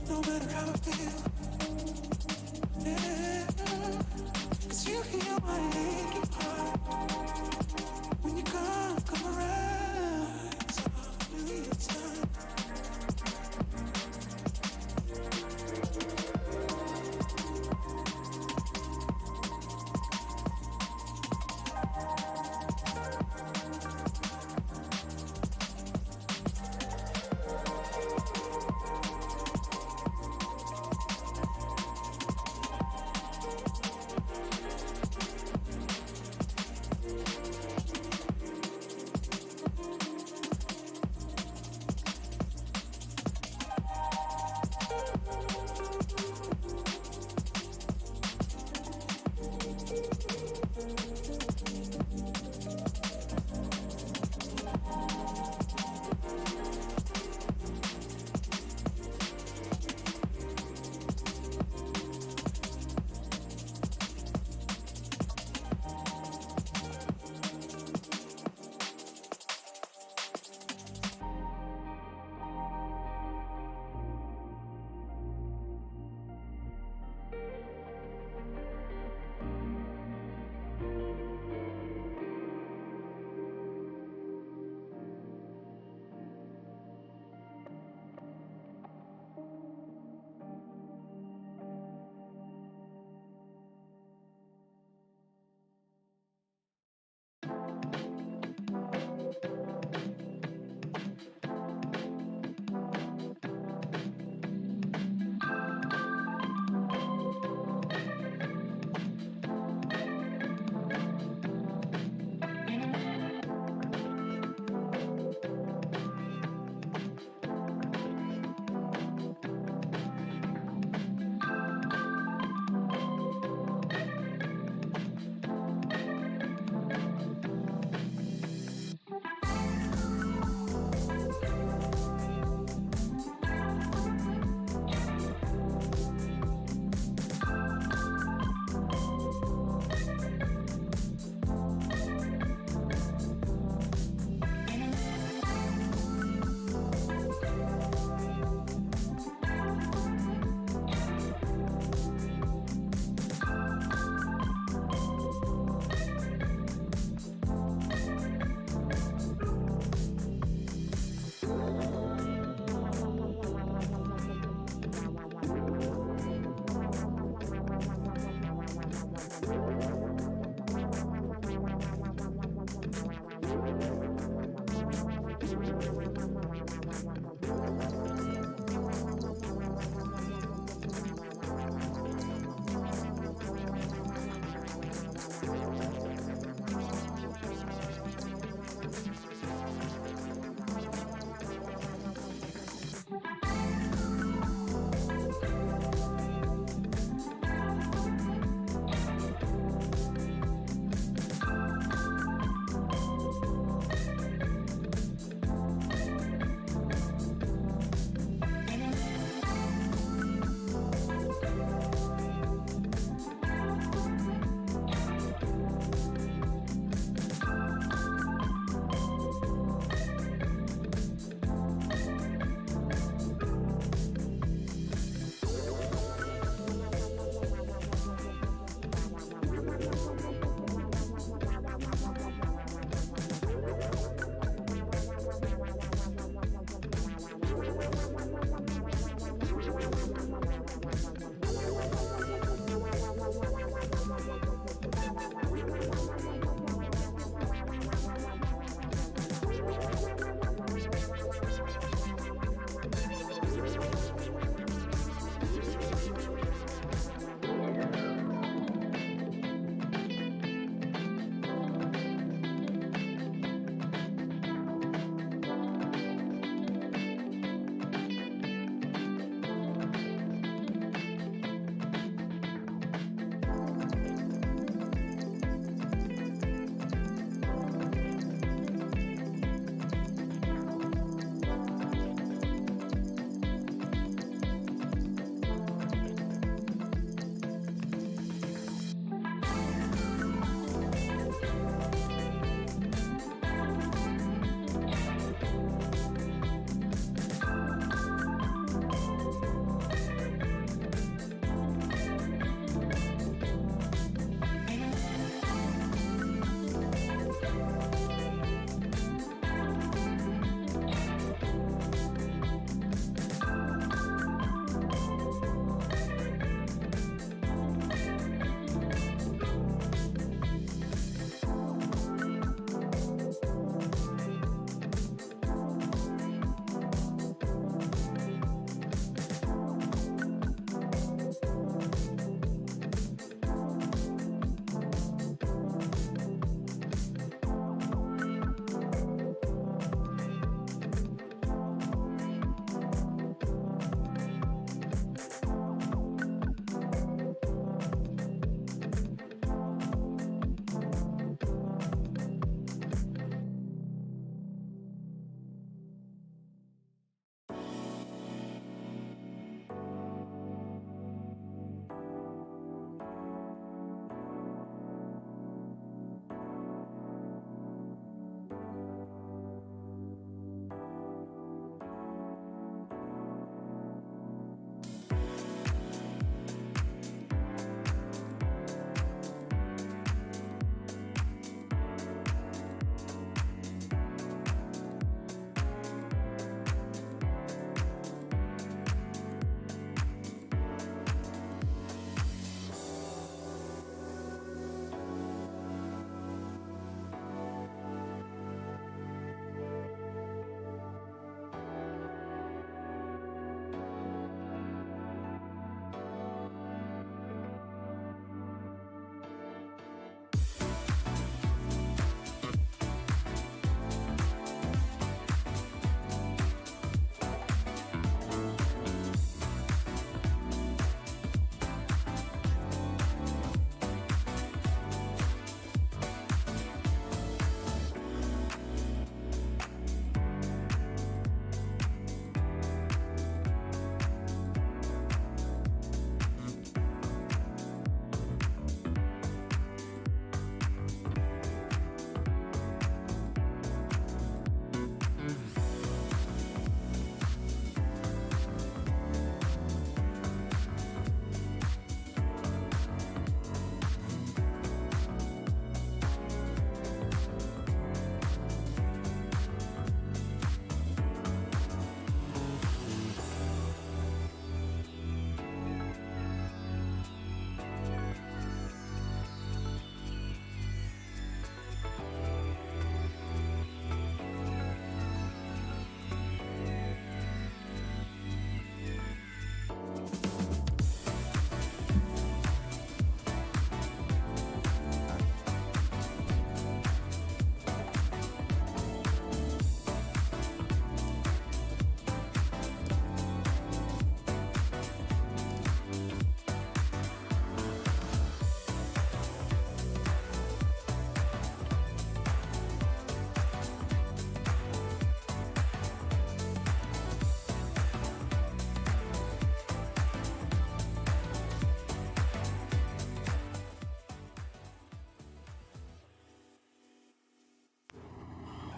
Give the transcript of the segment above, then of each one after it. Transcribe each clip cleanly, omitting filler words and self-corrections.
no matter how I feel. Yeah, 'cause you heal my aching heart when you come around. It's all really time.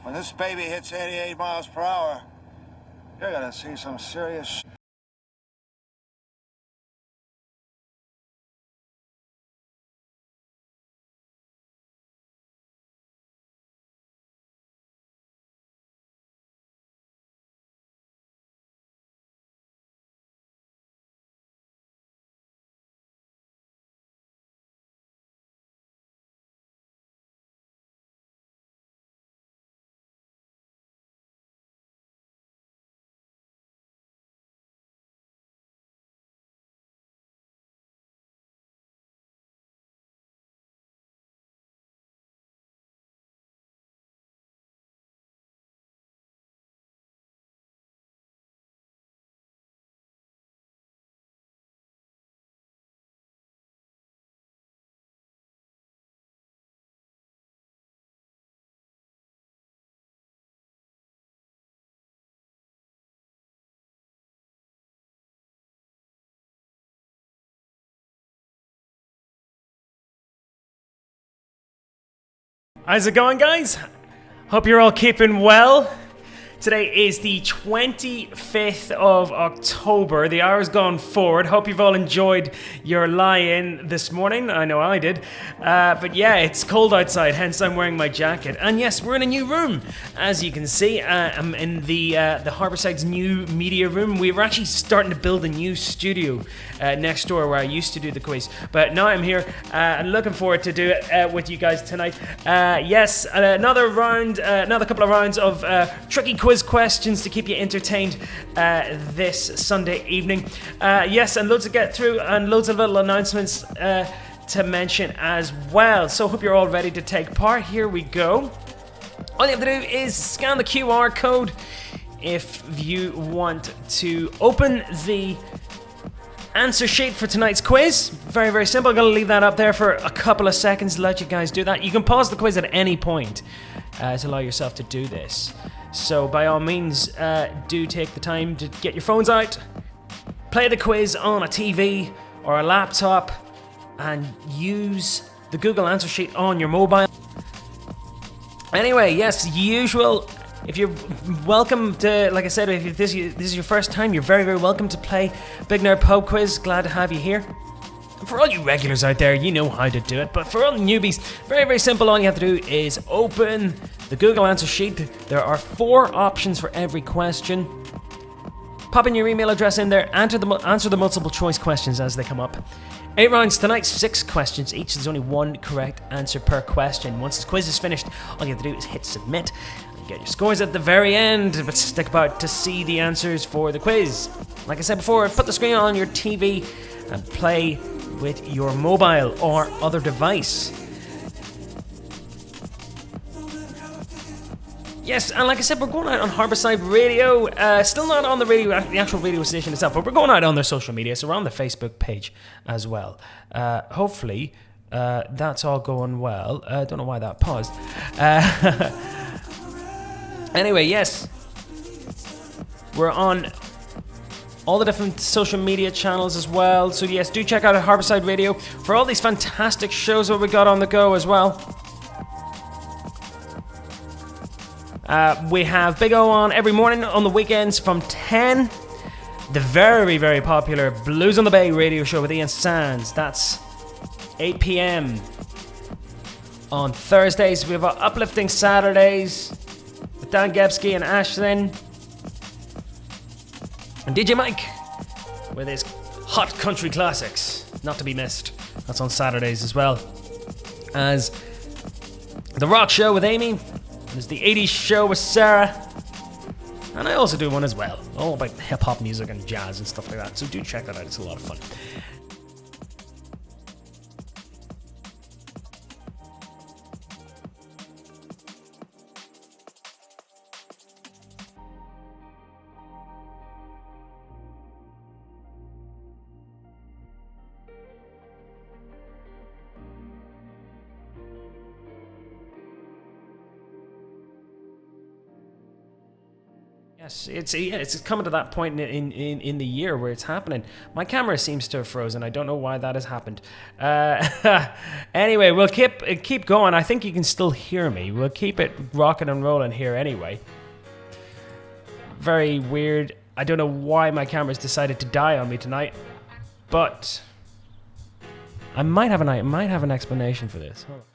When this baby hits 88 miles per hour, you're gonna see some serious shit. How's it going, guys? Hope you're all keeping well. Today is the 25th of October. The hour's gone forward. Hope you've all enjoyed your lie-in this morning. I know I did. But yeah, it's cold outside, hence I'm wearing my jacket. And yes, we're in a new room. As you can see, I'm in the Harbourside's new media room. We were actually starting to build a new studio next door where I used to do the quiz. But now I'm here and looking forward to do it with you guys tonight. Yes, another couple of rounds of tricky quiz questions to keep you entertained this Sunday evening. Yes, and loads to get through and loads of little announcements to mention as well. So hope you're all ready to take part. Here we go. All you have to do is scan the QR code if you want to open the answer sheet for tonight's quiz. Very, very simple. I'm going to leave that up there for a couple of seconds to let you guys do that. You can pause the quiz at any point to allow yourself to do this. So by all means, do take the time to get your phones out, play the quiz on a TV or a laptop, and use the Google answer sheet on your mobile. Anyway, yes, usual. If you're welcome to, like I said, if this is your first time, you're very, very welcome to play Big Nerd Pub Quiz. Glad to have you here. And for all you regulars out there, you know how to do it. But for all the newbies, very, very simple. All you have to do is open the Google answer sheet. There are 4 options for every question. Pop in your email address in there, answer the multiple choice questions as they come up. 8 rounds tonight, 6 questions each. There's only 1 correct answer per question. Once the quiz is finished, all you have to do is hit submit. Get your scores at the very end, but stick about to see the answers for the quiz. Like I said before, put the screen on your TV and play with your mobile or other device. Yes, and like I said, we're going out on Harbourside Radio. Still not on the radio, the actual radio station itself, but we're going out on their social media, so we're on the Facebook page as well. Hopefully, that's all going well. Don't know why that paused. Anyway, yes, we're on all the different social media channels as well. So yes, do check out Harbourside Radio for all these fantastic shows that we got on the go as well. We have Big O on every morning on the weekends from 10. The very, very popular Blues on the Bay radio show with Ian Sands. That's 8 p.m. on Thursdays. We have our Uplifting Saturdays with Dan Gebsky and Ashlyn. And DJ Mike with his Hot Country Classics, not to be missed. That's on Saturdays as well. As The Rock Show with Amy. There's the 80s Show with Sarah. And I also do one as well, all about hip-hop music and jazz and stuff like that. So do check that out, it's a lot of fun. It's coming to that point in the year where it's happening. My camera seems to have frozen. I don't know why that has happened. Anyway, we'll keep going. I think you can still hear me. We'll keep it rocking and rolling here anyway. Very weird. I don't know why my camera's decided to die on me tonight, but I might have an explanation for this. Hold on.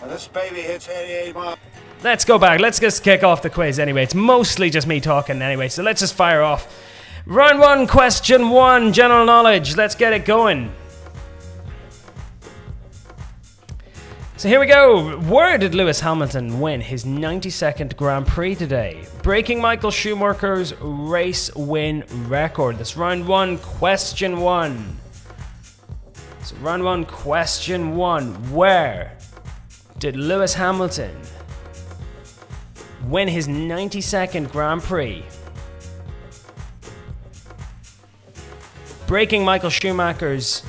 When this baby hits 88 miles. Let's go back. Let's just kick off the quiz anyway. It's mostly just me talking anyway, so let's just fire off. Round 1, question 1, general knowledge. Let's get it going. So here we go. Where did Lewis Hamilton win his 92nd Grand Prix today? Breaking Michael Schumacher's race win record. That's round 1, question 1. So round 1, question 1. Where did Lewis Hamilton win his 92nd Grand Prix? Breaking Michael Schumacher's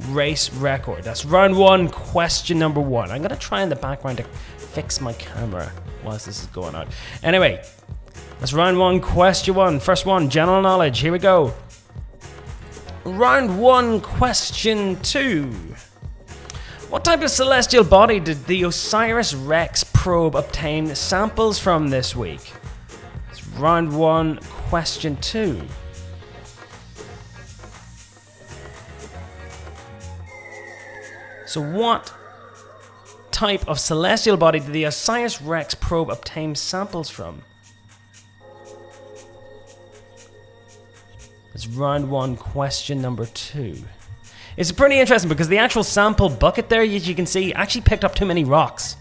race record. That's round 1, question number 1. I'm going to try in the background to fix my camera whilst this is going on. Anyway, that's round 1, question 1. First one, general knowledge. Here we go. Round 1, question 2. What type of celestial body did the OSIRIS-REx probe obtain samples from this week? It's round 1, question 2. So what type of celestial body did the OSIRIS-REx probe obtain samples from? It's round 1, question number 2. It's pretty interesting because the actual sample bucket there, as you can see, actually picked up too many rocks.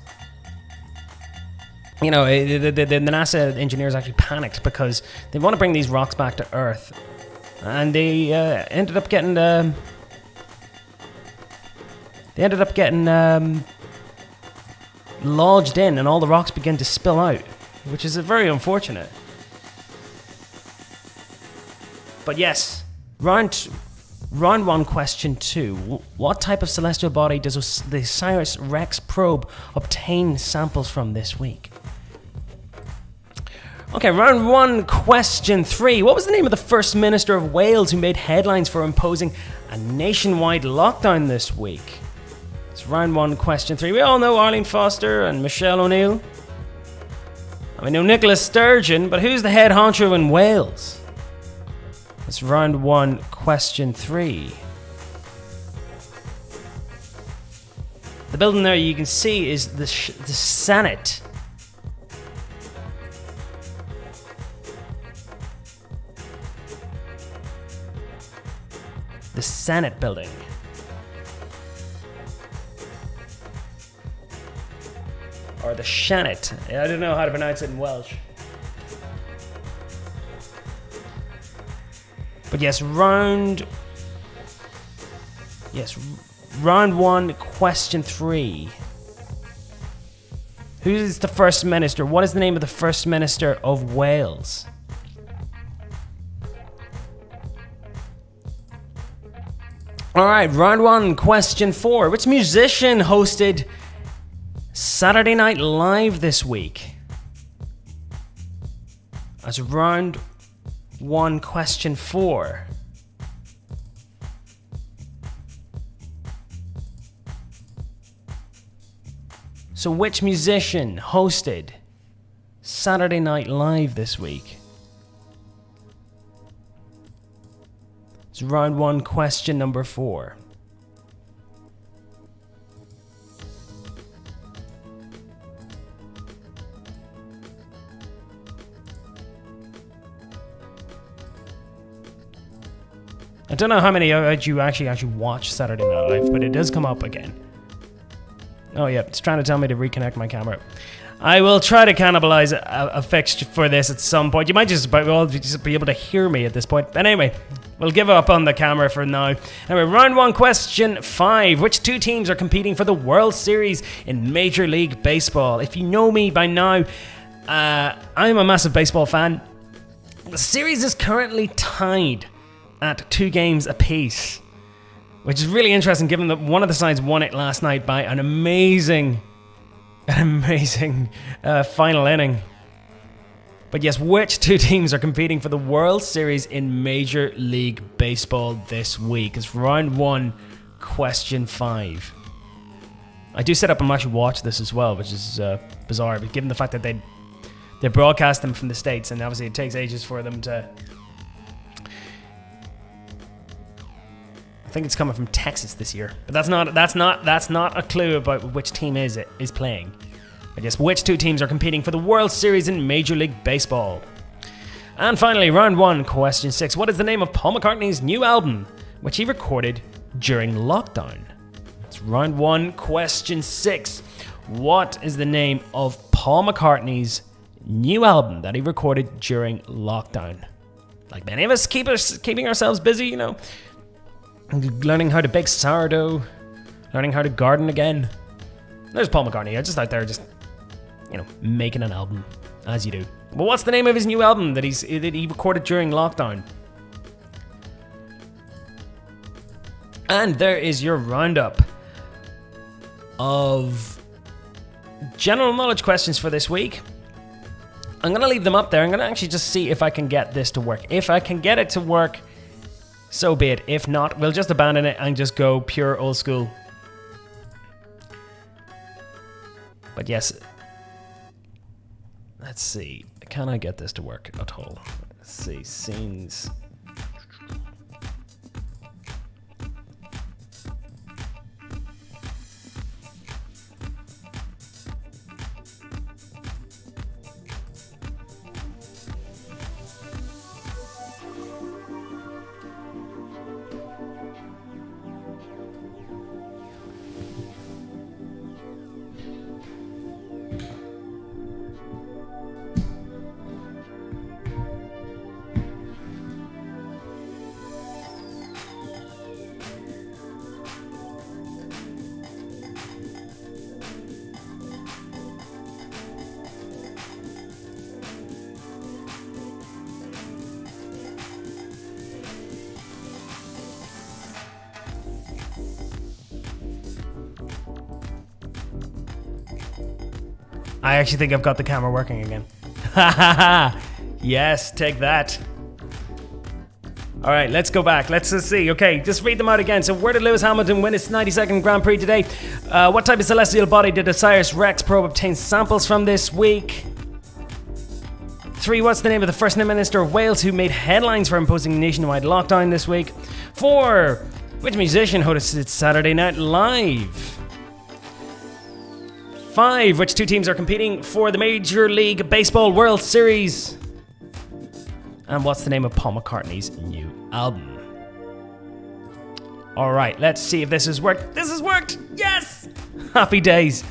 You know, the NASA engineers actually panicked because they want to bring these rocks back to Earth. And they ended up getting... lodged in, and all the rocks began to spill out, which is very unfortunate. But yes, round 1, question 2. What type of celestial body does the OSIRIS-REx probe obtain samples from this week? Okay, round 1, question 3. What was the name of the First Minister of Wales who made headlines for imposing a nationwide lockdown this week? It's round 1, question 3. We all know Arlene Foster and Michelle O'Neill. And we know Nicola Sturgeon, but who's the head honcho in Wales? It's round 1, question 3. The building there you can see is the Senate. The Senate building. Or the Shannet. I don't know how to pronounce it in Welsh. But yes, round 1, question 3. Who is the First Minister? What is the name of the First Minister of Wales? Alright, round 1, question 4. Which musician hosted Saturday Night Live this week? That's round 1, question 4. So which musician hosted Saturday Night Live this week? It's round 1, question number 4. I don't know how many of you actually watch Saturday Night Live, but it does come up again. Oh yeah, it's trying to tell me to reconnect my camera. I will try to cannibalize a fixture for this at some point. You might just be able to hear me at this point. But anyway, we'll give up on the camera for now. Anyway, round 1, question 5. Which 2 teams are competing for the World Series in Major League Baseball? If you know me by now, I'm a massive baseball fan. The series is currently tied at 2 games apiece, which is really interesting given that one of the sides won it last night by an amazing final inning. But yes, which 2 teams are competing for the World Series in Major League Baseball this week? It's round 1, question 5. I do set up and actually watch this as well, which is bizarre, but given the fact that they broadcast them from the States, and obviously it takes ages for them to... I think it's coming from Texas this year, but that's not a clue about which team is playing. I guess which 2 teams are competing for the World Series in Major League Baseball. And finally, round 1, question 6. What is the name of Paul McCartney's new album, which he recorded during lockdown? It's round 1, question 6. What is the name of Paul McCartney's new album that he recorded during lockdown? Like many of us, keeping ourselves busy, you know. Learning how to bake sourdough, learning how to garden again. There's Paul McCartney, just out there, just, you know, making an album, as you do. But what's the name of his new album that he recorded during lockdown? And there is your roundup of general knowledge questions for this week. I'm going to leave them up there. I'm going to actually just see if I can get this to work. If I can get it to work, so be it. If not, we'll just abandon it and just go pure old school. But yes, let's see. Can I get this to work at all? Let's see. Scenes. I actually think I've got the camera working again. Yes, take that. All right, let's go back. Let's see. Okay, just read them out again. So where did Lewis Hamilton win his 92nd Grand Prix today? What type of celestial body did OSIRIS-REx probe obtain samples from this week? 3, what's the name of the first Minister of Wales who made headlines for imposing nationwide lockdown this week? 4, which musician hosted Saturday Night Live? 5, which 2 teams are competing for the Major League Baseball World Series? And what's the name of Paul McCartney's new album? Alright, let's see if this has worked. This has worked! Yes! Happy days.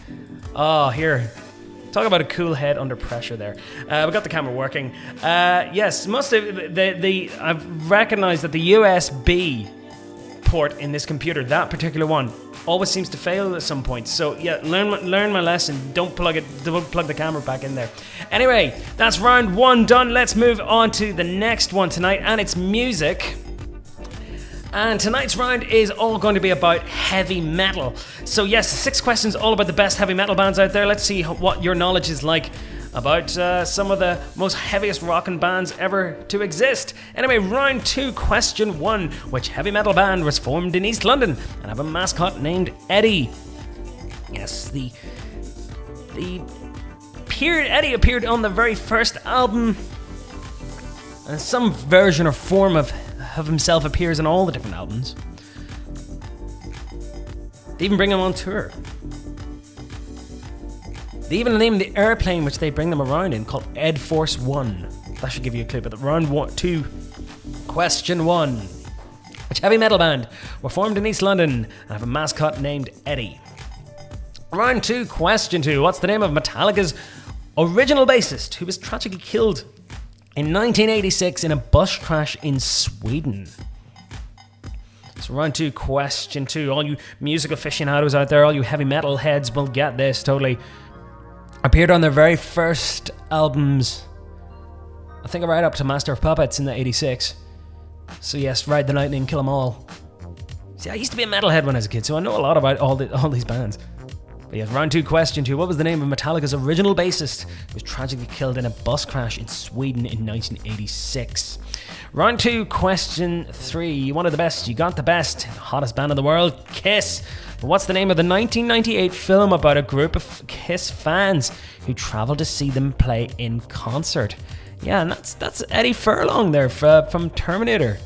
Oh, here. Talk about a cool head under pressure there. We got the camera working. Yes, must have... I've recognized that the USB port in this computer, that particular one, always seems to fail at some point. So yeah, learn my lesson. Don't plug the camera back in there. Anyway, that's round 1 done. Let's move on to the next one tonight, and it's music. And tonight's round is all going to be about heavy metal. So yes, 6 questions all about the best heavy metal bands out there. Let's see what your knowledge is like about some of the most heaviest rockin' bands ever to exist. Anyway, round 2, question 1. Which heavy metal band was formed in East London and have a mascot named Eddie? Yes, Eddie appeared on the very first album, and some version or form of himself appears in all the different albums. They even bring him on tour. They even named the airplane which they bring them around in called Ed Force One. That should give you a clue. But round 2, question 1. Which heavy metal band were formed in East London and have a mascot named Eddie? Round 2, question 2. What's the name of Metallica's original bassist who was tragically killed in 1986 in a bus crash in Sweden? So round 2, question 2. All you music aficionados out there, all you heavy metal heads will get this totally. Appeared on their very first albums, I think right up to Master of Puppets in the 86. So yes, Ride the Lightning, Kill 'Em All. See, I used to be a metalhead when I was a kid, so I know a lot about all these bands. But yes, round 2, question 2. What was the name of Metallica's original bassist who was tragically killed in a bus crash in Sweden in 1986? Round 2, question 3. You wanted the best, you got the best. The hottest band in the world, Kiss. But what's the name of the 1998 film about a group of Kiss fans who traveled to see them play in concert? Yeah, and that's Eddie Furlong there from Terminator.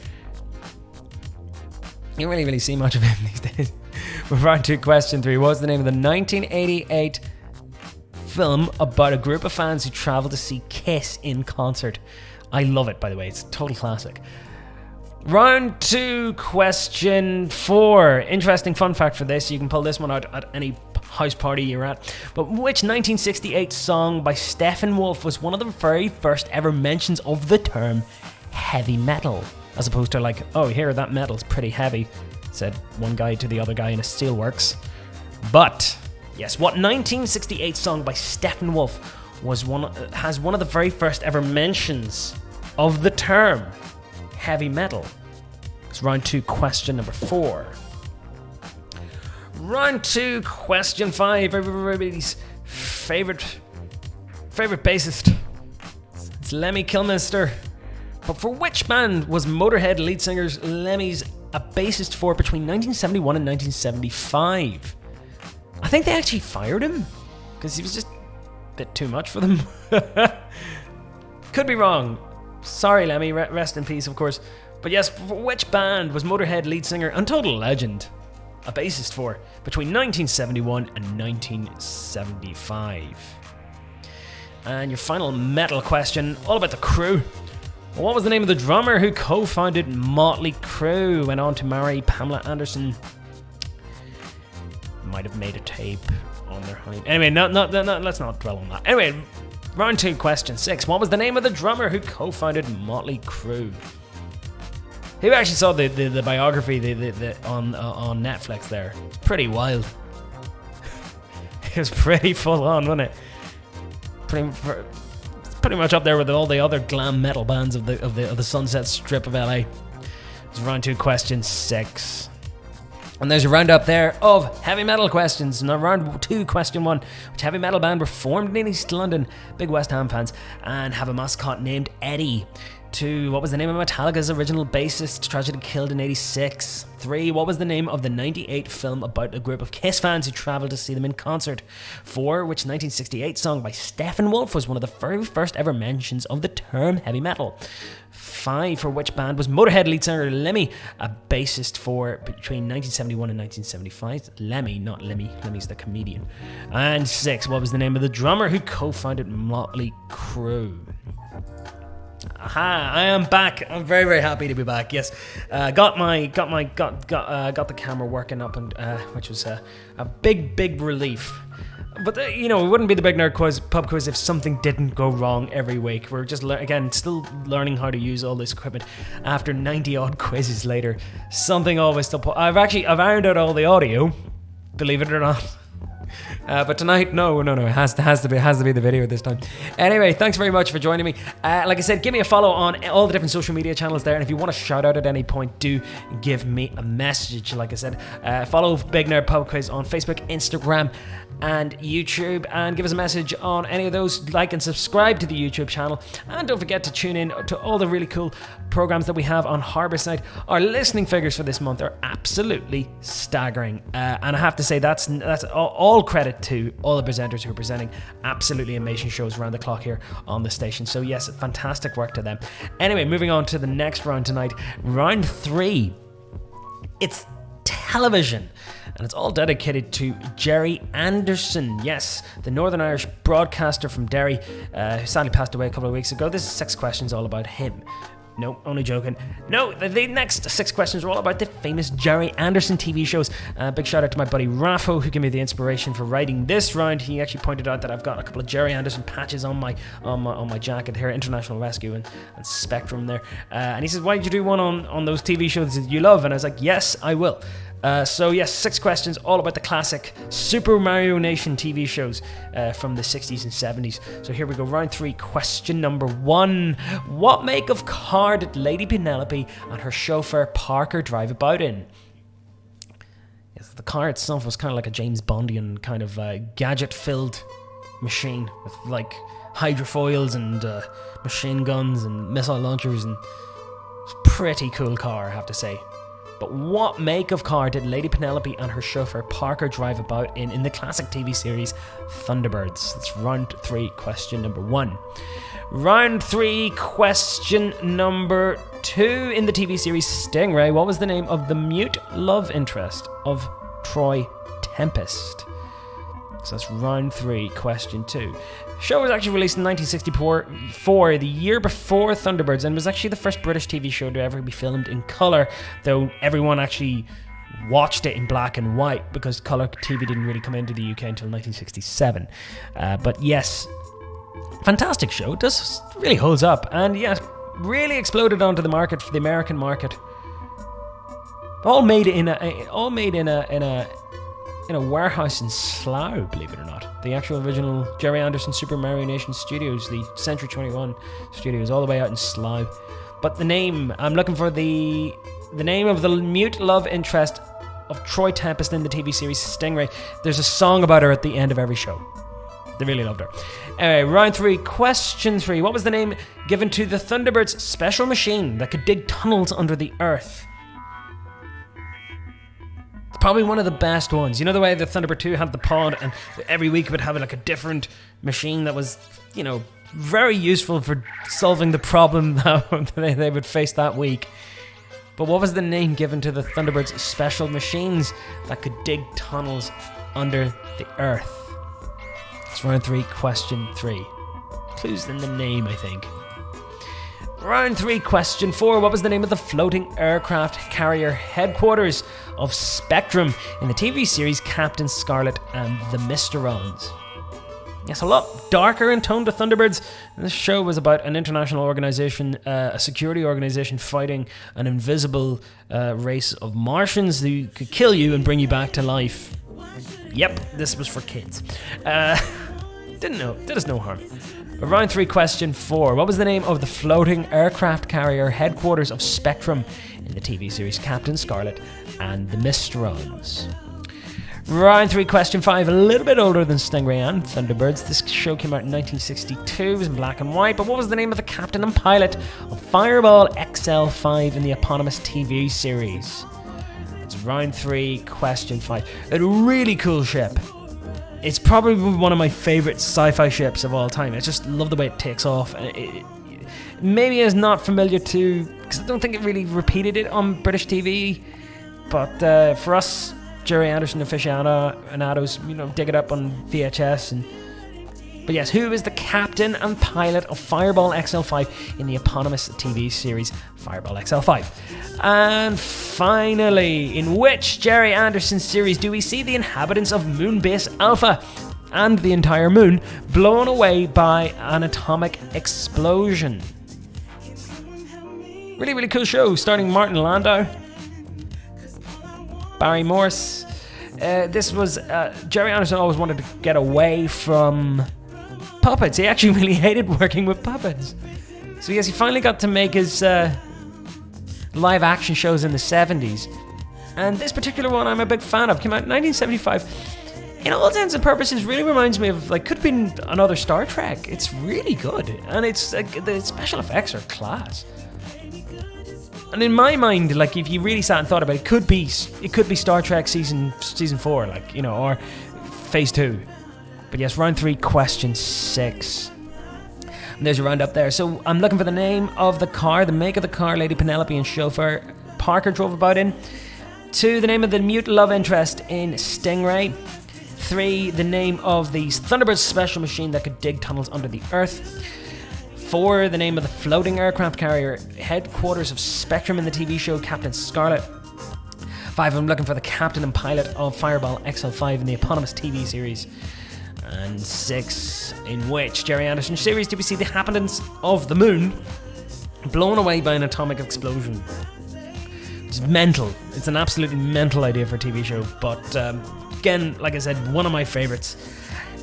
You don't really see much of him these days. We're on to question 3. What's the name of the 1988 film about a group of fans who traveled to see Kiss in concert? I love it, by the way. It's a total classic. Round 2, question 4. Interesting fun fact for this. You can pull this one out at any house party you're at. But which 1968 song by Steppenwolf was one of the very first ever mentions of the term heavy metal? As opposed to like, oh, here, that metal's pretty heavy, said one guy to the other guy in a steelworks. But, yes, what 1968 song by Steppenwolf has one of the very first ever mentions of the term heavy metal? It's round 2, question number 4. Round 2, question 5. Everybody's favorite bassist. It's Lemmy Kilmister. But for which band was Motorhead lead singer Lemmy's a bassist for between 1971 and 1975? I think they actually fired him because he was just a bit too much for them. Could be wrong. Sorry, Lemmy. Rest in peace, of course. But yes, for which band was Motorhead lead singer and total legend a bassist for between 1971 and 1975? And your final metal question, all about the Crew. What was the name of the drummer who co-founded Motley Crue, went on to marry Pamela Anderson? Might have made a tape on their honeymoon. Anyway, no, let's not dwell on that. Anyway, round 2, question 6. What was the name of the drummer who co-founded Motley Crue? Who actually saw the biography on Netflix there? It's pretty wild. It was pretty full on, wasn't it? Pretty much up there with all the other glam metal bands of the Sunset Strip of LA. It's round 2, question 6. And there's a roundup there of heavy metal questions. Now, round 2, question 1. Which heavy metal band were formed in East London? Big West Ham fans. And have a mascot named Eddie. 2. What was the name of Metallica's original bassist, tragically killed in 86? 3. What was the name of the 98 film about a group of Kiss fans who travelled to see them in concert? 4. Which 1968 song by Steppenwolf was one of the very first ever mentions of the term heavy metal? 5. For which band was Motorhead lead singer Lemmy a bassist for between 1971 and 1975? Lemmy, not Lemmy. Lemmy's the comedian. And 6. What was the name of the drummer who co-founded Motley Crue? Aha! I am back. I'm very, very happy to be back. Yes, got the camera working up, and which was a big relief. But it wouldn't be the Big Nerd Pub Quiz if something didn't go wrong every week. We're just still learning how to use all this equipment. After 90 odd quizzes later, something always still. I've ironed out all the audio, believe it or not. But tonight, no, it has to be the video this time. Anyway, thanks very much for joining me. Like I said, give me a follow on all the different social media channels there, and if you want to shout out at any point, do give me a message. Like I said, follow Big Nerd Pub Quiz on Facebook, Instagram, and YouTube, and give us a message on any of those. Like and subscribe to the YouTube channel, and don't forget to tune in to all the really cool programs that we have on Harbourside. Our listening figures for this month are absolutely staggering, and I have to say that's all credit to all the presenters who are presenting absolutely amazing shows around the clock here on the station. So yes, fantastic work to them. Anyway, moving on to the next round tonight, round 3. It's television, and it's all dedicated to Gerry Anderson. Yes, the Northern Irish broadcaster from Derry, who sadly passed away a couple of weeks ago. This is 6 questions all about him. No, only joking. No, the next 6 questions are all about the famous Gerry Anderson TV shows. Big shout out to my buddy Raffo, who gave me the inspiration for writing this round. He actually pointed out that I've got a couple of Gerry Anderson patches on my jacket here, International Rescue and Spectrum there. And he says, why did you do one on those TV shows that you love? And I was like, yes, I will. So yes, 6 questions, all about the classic Super Mario Nation TV shows from the 60s and 70s. So here we go, round 3, question number 1. What make of car did Lady Penelope and her chauffeur Parker drive about in? Yes, the car itself was kind of like a James Bondian kind of gadget-filled machine with like hydrofoils and machine guns and missile launchers, and it's a pretty cool car, I have to say. But what make of car did Lady Penelope and her chauffeur Parker drive about in the classic TV series Thunderbirds? That's round 3, question number 1. Round 3, question number 2. In the TV series Stingray, what was the name of the mute love interest of Troy Tempest? So that's round 3, question 2. The show was actually released in 1964, the year before Thunderbirds, and was actually the first British TV show to ever be filmed in colour, though everyone actually watched it in black and white because colour TV didn't really come into the UK until 1967. But yes, fantastic show. It does really holds up, and yes, really exploded onto the market for the American market. All made in a warehouse in Slough, believe it or not. The actual original Gerry Anderson Super Mario Nation Studios, the Century 21 Studios, all the way out in Slough. But the name, I'm looking for the name of the mute love interest of Troy Tempest in the TV series Stingray. There's a song about her at the end of every show. They really loved her. Anyway, round 3, question 3. What was the name given to the Thunderbirds special machine that could dig tunnels under the earth? Probably one of the best ones. You know the way the Thunderbird 2 had the pod, and every week it would have like a different machine that was, you know, very useful for solving the problem that they would face that week. But what was the name given to the Thunderbirds special machines that could dig tunnels under the earth? It's round 3, question 3. Clues in the name, I think. Round 3, question 4. What was the name of the floating aircraft carrier headquarters of Spectrum in the TV series Captain Scarlet and the Mysterons? Yes, a lot darker in tone to Thunderbirds. This show was about an international organization, a security organization fighting an invisible race of Martians who could kill you and bring you back to life. Yep, this was for kids. Did us no harm. Round 3, question 4. What was the name of the floating aircraft carrier headquarters of Spectrum in the TV series Captain Scarlet and the Mysterons? Round 3, question 5. A little bit older than Stingray and Thunderbirds. This show came out in 1962. It was in black and white. But what was the name of the captain and pilot of Fireball XL5 in the eponymous TV series? It's round 3, question 5. A really cool ship. It's probably one of my favourite sci-fi ships of all time. I just love the way it takes off. Maybe it's not familiar to, because I don't think it really repeated it on British TV. But for us, Gerry Anderson aficionados, you know, dig it up on VHS. But yes, who is the captain and pilot of Fireball XL5 in the eponymous TV series Fireball XL5? And finally, in which Gerry Anderson series do we see the inhabitants of Moonbase Alpha and the entire moon blown away by an atomic explosion? Really, really cool show, starring Martin Landau, Barry Morse. This was Gerry Anderson always wanted to get away from puppets. He actually really hated working with puppets. So yes, he finally got to make his live action shows in the 70s. And this particular one I'm a big fan of. Came out in 1975. In all intents and purposes, really reminds me of, like, could have been another Star Trek. It's really good. And it's the special effects are class. And in my mind, like, if you really sat and thought about it, it could be Star Trek season 4, like, you know, or phase 2. But yes, round 3, question 6. And there's a round up there. So I'm looking for the name of the car, the make of the car Lady Penelope and chauffeur Parker drove about in. 2, the name of the mute love interest in Stingray. 3, the name of the Thunderbird special machine that could dig tunnels under the earth. 4, the name of the floating aircraft carrier, headquarters of Spectrum in the TV show Captain Scarlet. 5, I'm looking for the captain and pilot of Fireball XL5 in the eponymous TV series. And 6, in which Gerry Anderson series did we see the inhabitants of the moon blown away by an atomic explosion. It's mental. It's an absolutely mental idea for a TV show, but again, like I said, one of my favourites.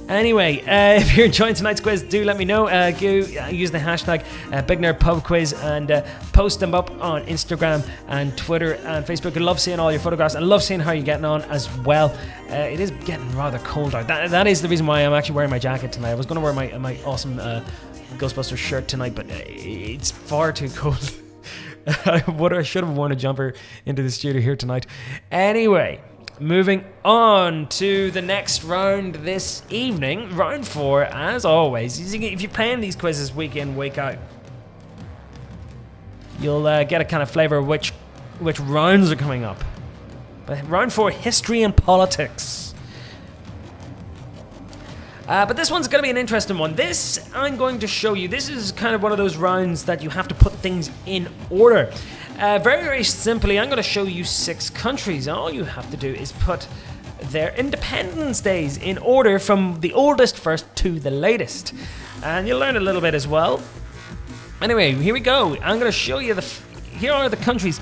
Anyway, if you're enjoying tonight's quiz, do let me know. Use the hashtag BigNerdPubQuiz and post them up on Instagram and Twitter and Facebook. I love seeing all your photographs. I love seeing how you're getting on as well. It is getting rather cold out. That is the reason why I'm actually wearing my jacket tonight. I was going to wear my awesome Ghostbusters shirt tonight, but it's far too cold. I should have worn a jumper into the studio here tonight. Anyway, moving on to the next round this evening. Round 4, as always. If you're playing these quizzes week in, week out, you'll get a kind of flavour of which rounds are coming up. But round 4, history and politics. But this one's going to be an interesting one. This, I'm going to show you, this is kind of one of those rounds that you have to put things in order. Very, very simply, I'm going to show you 6 countries. All you have to do is put their independence days in order from the oldest first to the latest. And you'll learn a little bit as well. Anyway, here we go. I'm going to show you here are the countries.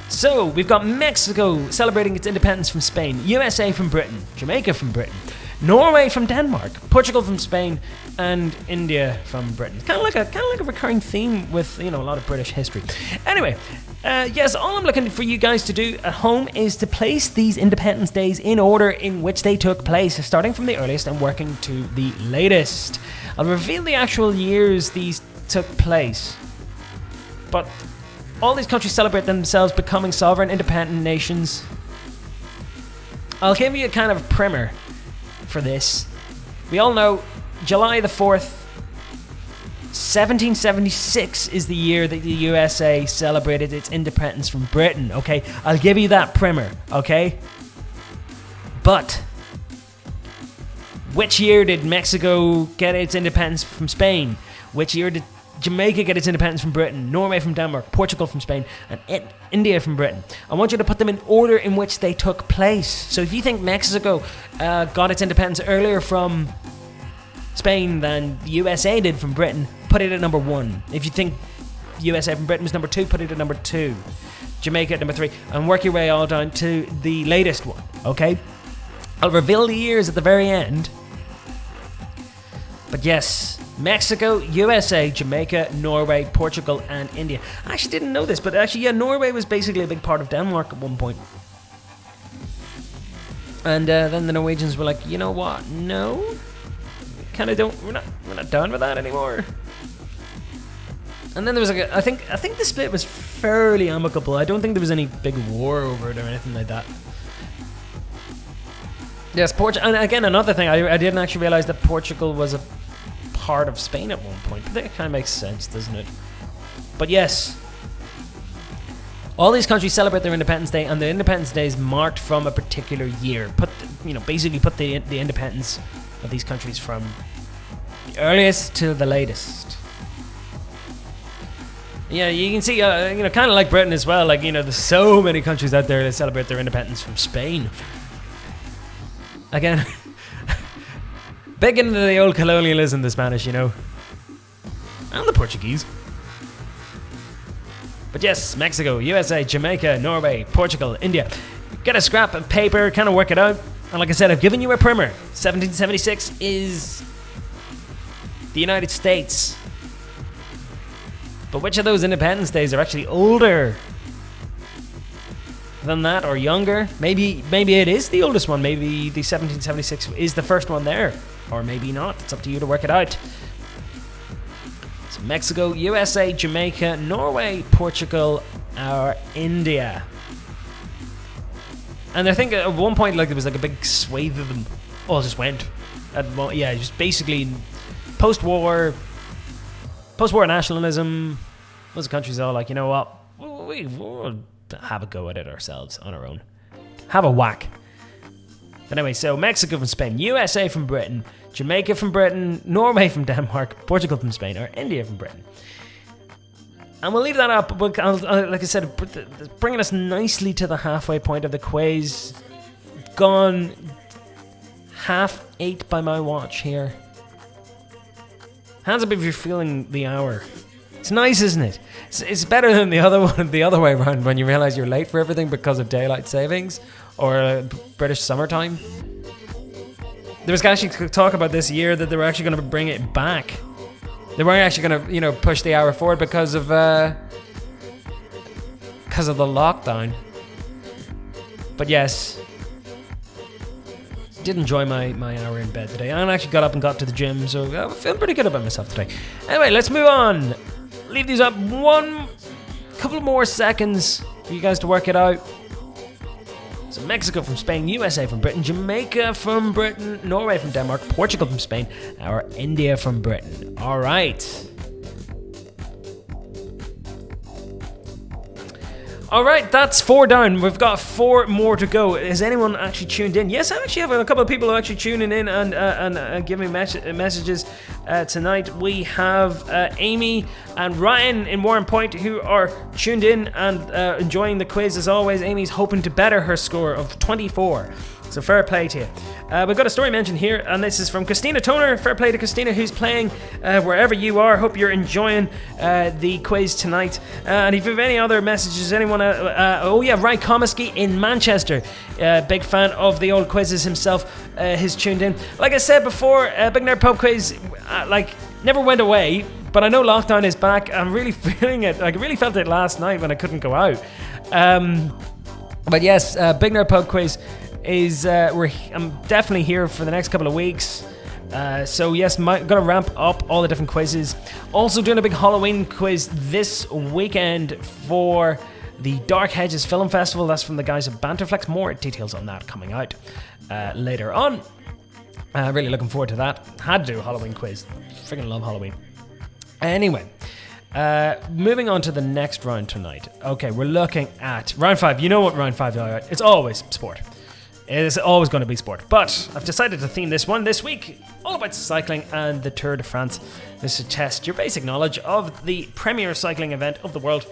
So, we've got Mexico celebrating its independence from Spain, USA from Britain, Jamaica from Britain, Norway from Denmark, Portugal from Spain, and India from Britain. Kind of like a recurring theme with a lot of British history. Anyway, yes, all I'm looking for you guys to do at home is to place these Independence Days in order in which they took place, starting from the earliest and working to the latest. I'll reveal the actual years these took place, but all these countries celebrate themselves becoming sovereign, independent nations. I'll give you a kind of primer for this. We all know July the 4th, 1776 is the year that the USA celebrated its independence from Britain, okay? I'll give you that primer, okay? But which year did Mexico get its independence from Spain? Which year did Jamaica get its independence from Britain? Norway from Denmark, Portugal from Spain, and India from Britain. I want you to put them in order in which they took place. So if you think Mexico got its independence earlier from Spain than the USA did from Britain, put it at number 1. If you think USA from Britain was number 2, put it at number 2. Jamaica at number 3, and work your way all down to the latest one, okay? I'll reveal the years at the very end. But yes, Mexico, USA, Jamaica, Norway, Portugal, and India. I actually didn't know this, but actually, yeah, Norway was basically a big part of Denmark at one point. And then the Norwegians were like, you know what? No, kind of don't. We're not done with that anymore. And then there was I think the split was fairly amicable. I don't think there was any big war over it or anything like that. Yes, and again, another thing, I didn't actually realize that Portugal was a part of Spain at one point. But that kind of makes sense, doesn't it? But yes, all these countries celebrate their Independence Day, and the Independence Day is marked from a particular year. Basically put the independence of these countries from the earliest to the latest. Yeah, you can see, kind of like Britain as well. Like, there's so many countries out there that celebrate their independence from Spain. Again, big into the old colonialism, the Spanish, and the Portuguese. But yes, Mexico, USA, Jamaica, Norway, Portugal, India. Get a scrap of paper, kind of work it out. And like I said, I've given you a primer. 1776 is the United States. But which of those Independence Days are actually older than that, or younger? Maybe it is the oldest one. Maybe the 1776 is the first one there, or maybe not. It's up to you to work it out. So Mexico, USA, Jamaica, Norway, Portugal, or India. And I think at one point, there was a big swathe of them all just went. Just basically post-war nationalism. Those countries are like, you know what? We'll have a go at it ourselves on our own. Have a whack. But anyway, so Mexico from Spain, USA from Britain, Jamaica from Britain, Norway from Denmark, Portugal from Spain, or India from Britain. And we'll leave that up, but like I said, bringing us nicely to the halfway point of the quiz. Gone 8:30 by my watch here. Hands up if you're feeling the hour. It's nice, isn't it? It's better than the other way around when you realise you're late for everything because of daylight savings or British summertime. There was actually talk about this year that they were actually going to bring it back. They weren't actually going to, push the hour forward because of the lockdown. But yes, did enjoy my hour in bed today. And I actually got up and got to the gym, so I'm feeling pretty good about myself today. Anyway, let's move on. Leave these up couple more seconds for you guys to work it out. So Mexico from Spain, USA from Britain, Jamaica from Britain, Norway from Denmark, Portugal from Spain, or India from Britain. All right. All right, that's 4 down. We've got 4 more to go. Has anyone actually tuned in? Yes, I actually have a couple of people who are actually tuning in and giving messages tonight. We have Amy and Ryan in Warren Point who are tuned in and enjoying the quiz as always. Amy's hoping to better her score of 24. So fair play to you. We've got a story mentioned here, and this is from Christina Toner. Fair play to Christina, who's playing wherever you are. Hope you're enjoying the quiz tonight. And if you have any other messages, anyone... Ryan Comiskey in Manchester. Big fan of the old quizzes himself. Has tuned in. Like I said before, Big Nerd Pub Quiz, never went away. But I know lockdown is back. I'm really feeling it. I really felt it last night when I couldn't go out. But yes, Big Nerd Pub Quiz is I'm definitely here for the next couple of weeks. So yes, gonna ramp up all the different quizzes. Also doing a big Halloween quiz this weekend for the Dark Hedges Film Festival. That's from the guys at Banterflex. More details on that coming out later on. Really looking forward to that. Had to do a Halloween quiz. Freaking love Halloween. Anyway, moving on to the next round tonight. Okay, we're looking at round 5. You know what round 5 is? It's always sport. It's always going to be sport. But I've decided to theme this one this week all about cycling and the Tour de France. This is to test your basic knowledge of the premier cycling event of the world,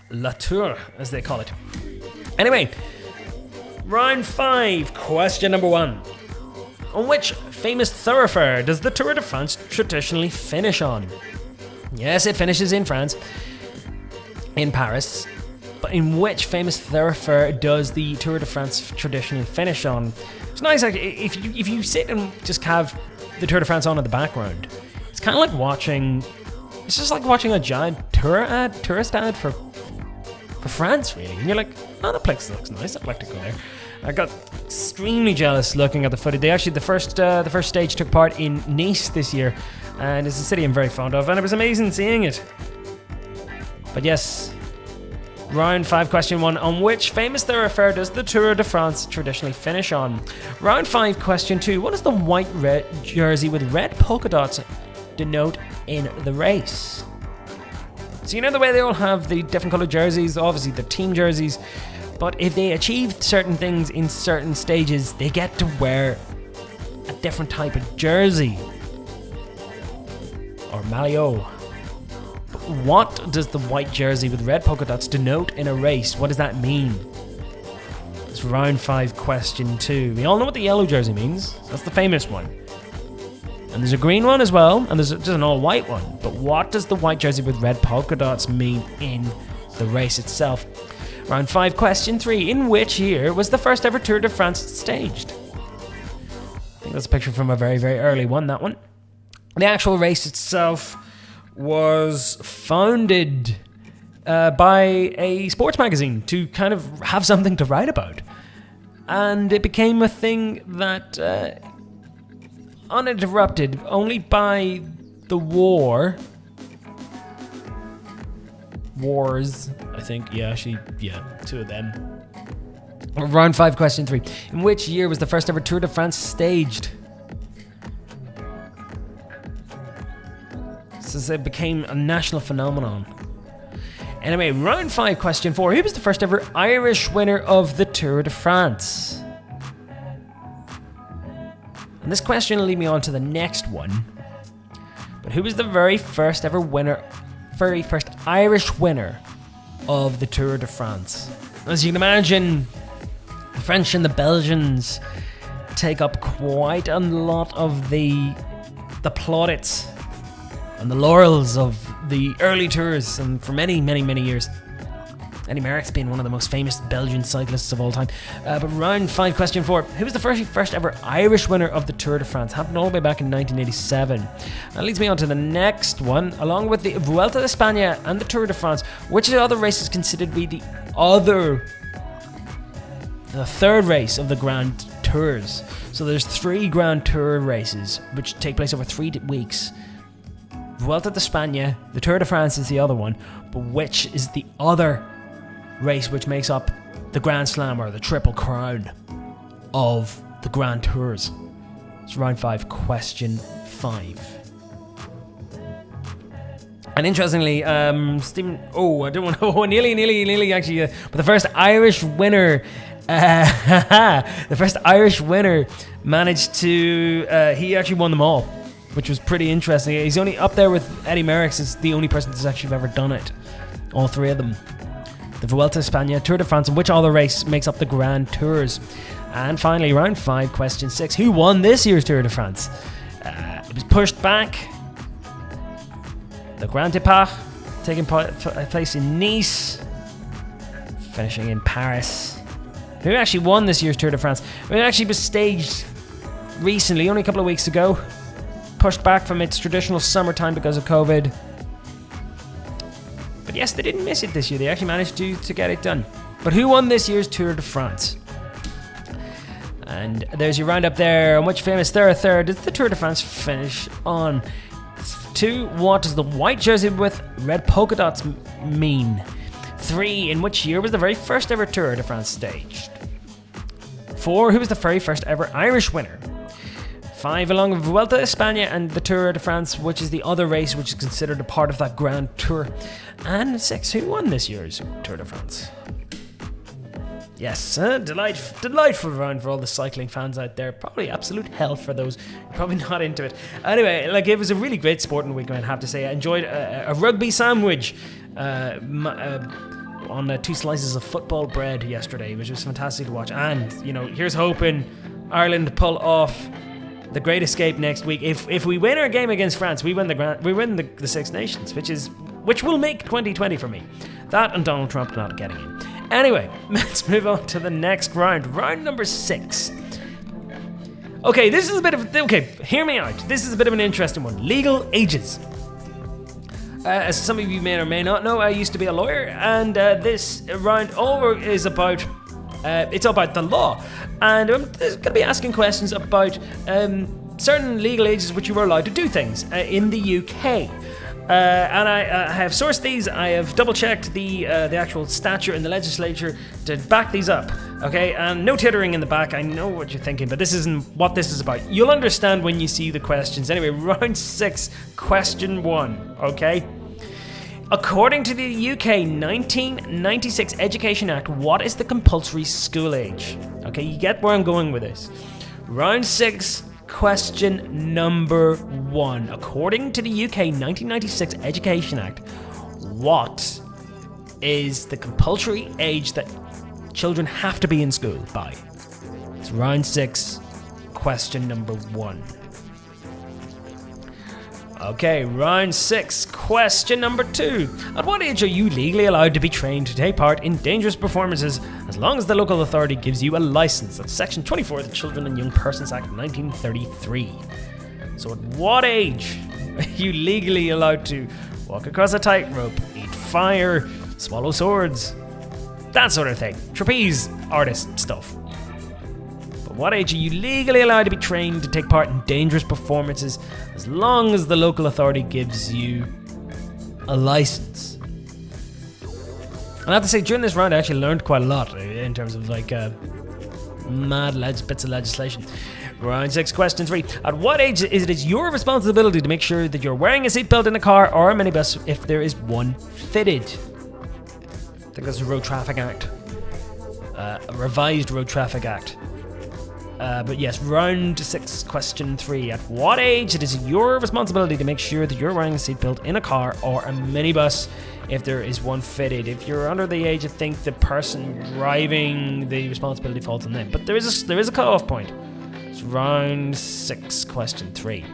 La Tour, as they call it. Anyway, round 5, question number 1. On which famous thoroughfare does the Tour de France traditionally finish on? Yes, it finishes in France, in Paris. But in which famous thoroughfare does the Tour de France traditionally finish on? It's nice, actually, if you sit and just have the Tour de France on in the background. It's kind of like watching. It's just like watching a giant tourist ad for France, really. And you're like, oh, the place looks nice. I'd like to go there. I got extremely jealous looking at the footage. They actually the first stage took part in Nice this year, and it's a city I'm very fond of, and it was amazing seeing it. But yes. Round 5, question 1. On which famous thoroughfare does the Tour de France traditionally finish on? Round 5, question 2. What does the white jersey with red polka dots denote in the race? So you know the way they all have the different coloured jerseys, obviously the team jerseys, but if they achieve certain things in certain stages, they get to wear a different type of jersey. Or maillot. What does the white jersey with red polka dots denote in a race? What does that mean? It's round 5, question 2. We all know what the yellow jersey means. That's the famous one. And there's a green one as well, and there's an all-white one. But what does the white jersey with red polka dots mean in the race itself? Round 5, question 3. In which year was the first ever Tour de France staged? I think that's a picture from a very, very early one, that one. The actual race itself was founded by a sports magazine to kind of have something to write about. And it became a thing that, uninterrupted only by the wars, I think. Yeah, 2 of them. Round 5, question 3. In which year was the first ever Tour de France staged? So it became a national phenomenon. Anyway, round 5, question 4. Who was the first ever Irish winner of the Tour de France? And this question will lead me on to the next one. But who was the very first Irish winner of the Tour de France? As you can imagine, the French and the Belgians take up quite a lot of the plaudits and the laurels of the early tours, and for many, many, many years. Eddy Merckx being one of the most famous Belgian cyclists of all time. But round 5, question 4. Who was the first ever Irish winner of the Tour de France? Happened all the way back in 1987. That leads me on to the next one. Along with the Vuelta a España and the Tour de France, which of the other races considered to be the third race of the Grand Tours? So there's 3 Grand Tour races, which take place over 3 weeks. Vuelta a España, the Tour de France is the other one, but which is the other race which makes up the Grand Slam, or the Triple Crown of the Grand Tours? It's round 5, question 5. And interestingly, Stephen, I don't want to, nearly actually, but the first Irish winner, managed to, he actually won them all, which was pretty interesting. He's only up there with Eddy Merckx as the only person that's actually ever done it. All 3 of them. The Vuelta a España, Tour de France, and which other race makes up the Grand Tours? And finally, round 5, question 6. Who won this year's Tour de France? It was pushed back. The Grand Depart, taking place in Nice, finishing in Paris. Who actually won this year's Tour de France? It actually was staged recently, only a couple of weeks ago. Pushed back from its traditional summertime because of COVID. But yes, they didn't miss it this year. They actually managed to get it done. But who won this year's Tour de France? And there's your roundup there. On which famous thoroughfare did the Tour de France finish on? 2. What does the white jersey with red polka dots mean? 3. In which year was the very first ever Tour de France staged? 4. Who was the very first ever Irish winner? 5. Along with Vuelta a España and the Tour de France, which is the other race which is considered a part of that Grand Tour? And 6. Who won this year's Tour de France? Yes, delightful round for all the cycling fans out there. Probably absolute hell for those probably not into it. Anyway, it was a really great sporting weekend, I have to say. I enjoyed a rugby sandwich on 2 slices of football bread yesterday, which was fantastic to watch. And, here's hoping Ireland pull off the Great Escape next week. If we win our game against France, we win the Six Nations, which will make 2020 for me. That and Donald Trump not getting in. Anyway, let's move on to the next round. Round number 6. Okay, hear me out. This is a bit of an interesting one. Legal ages. As some of you may or may not know, I used to be a lawyer, and this round is about it's about the law. And I'm going to be asking questions about certain legal ages which you were allowed to do things in the UK. And I have sourced these. I have double-checked the actual statute in the legislature to back these up. Okay, and no tittering in the back. I know what you're thinking, but this isn't what this is about. You'll understand when you see the questions. Anyway, round 6, question 1. Okay. According to the UK 1996 Education Act, what is the compulsory school age? Okay, you get where I'm going with this. Round 6, question number 1. According to the UK 1996 Education Act, what is the compulsory age that children have to be in school by? It's round 6, question number 1. Okay, round 6, question number 2. At what age are you legally allowed to be trained to take part in dangerous performances as long as the local authority gives you a license? That's Section 24 of the Children and Young Persons Act of 1933. So at what age are you legally allowed to walk across a tightrope, eat fire, swallow swords, that sort of thing? Trapeze artist stuff. But what age are you legally allowed to be trained to take part in dangerous performances as long as the local authority gives you a license? And I have to say, during this round I actually learned quite a lot in terms of bits of legislation. Round 6, question 3. At what age is it your responsibility to make sure that you're wearing a seatbelt in a car or a minibus if there is one fitted? I think that's the Road Traffic Act. A revised Road Traffic Act. But yes, round 6, question 3. At what age it is your responsibility to make sure that you're wearing a seatbelt in a car or a minibus if there is one fitted? If you're under the age, I think the person driving, the responsibility falls on them. But there is a cut-off point. It's round 6, question 3.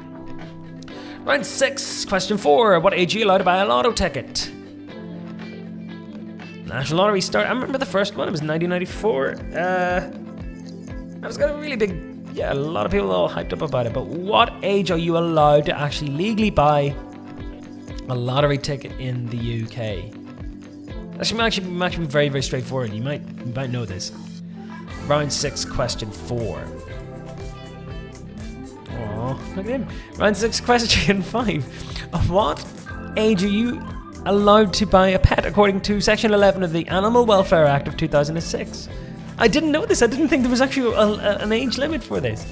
Round 6, question 4. At what age are you allowed to buy a lotto ticket? National Lottery start. I remember the first one. It was 1994. I was got a really big. Yeah, a lot of people are all hyped up about it. But what age are you allowed to actually legally buy a lottery ticket in the UK? That should actually be very, very straightforward. You might know this. Round 6, question 4. Oh, look at him. Round 6, question 5. At what age are you allowed to buy a pet according to Section 11 of the Animal Welfare Act of 2006? I didn't know this. I didn't think there was actually an age limit for this.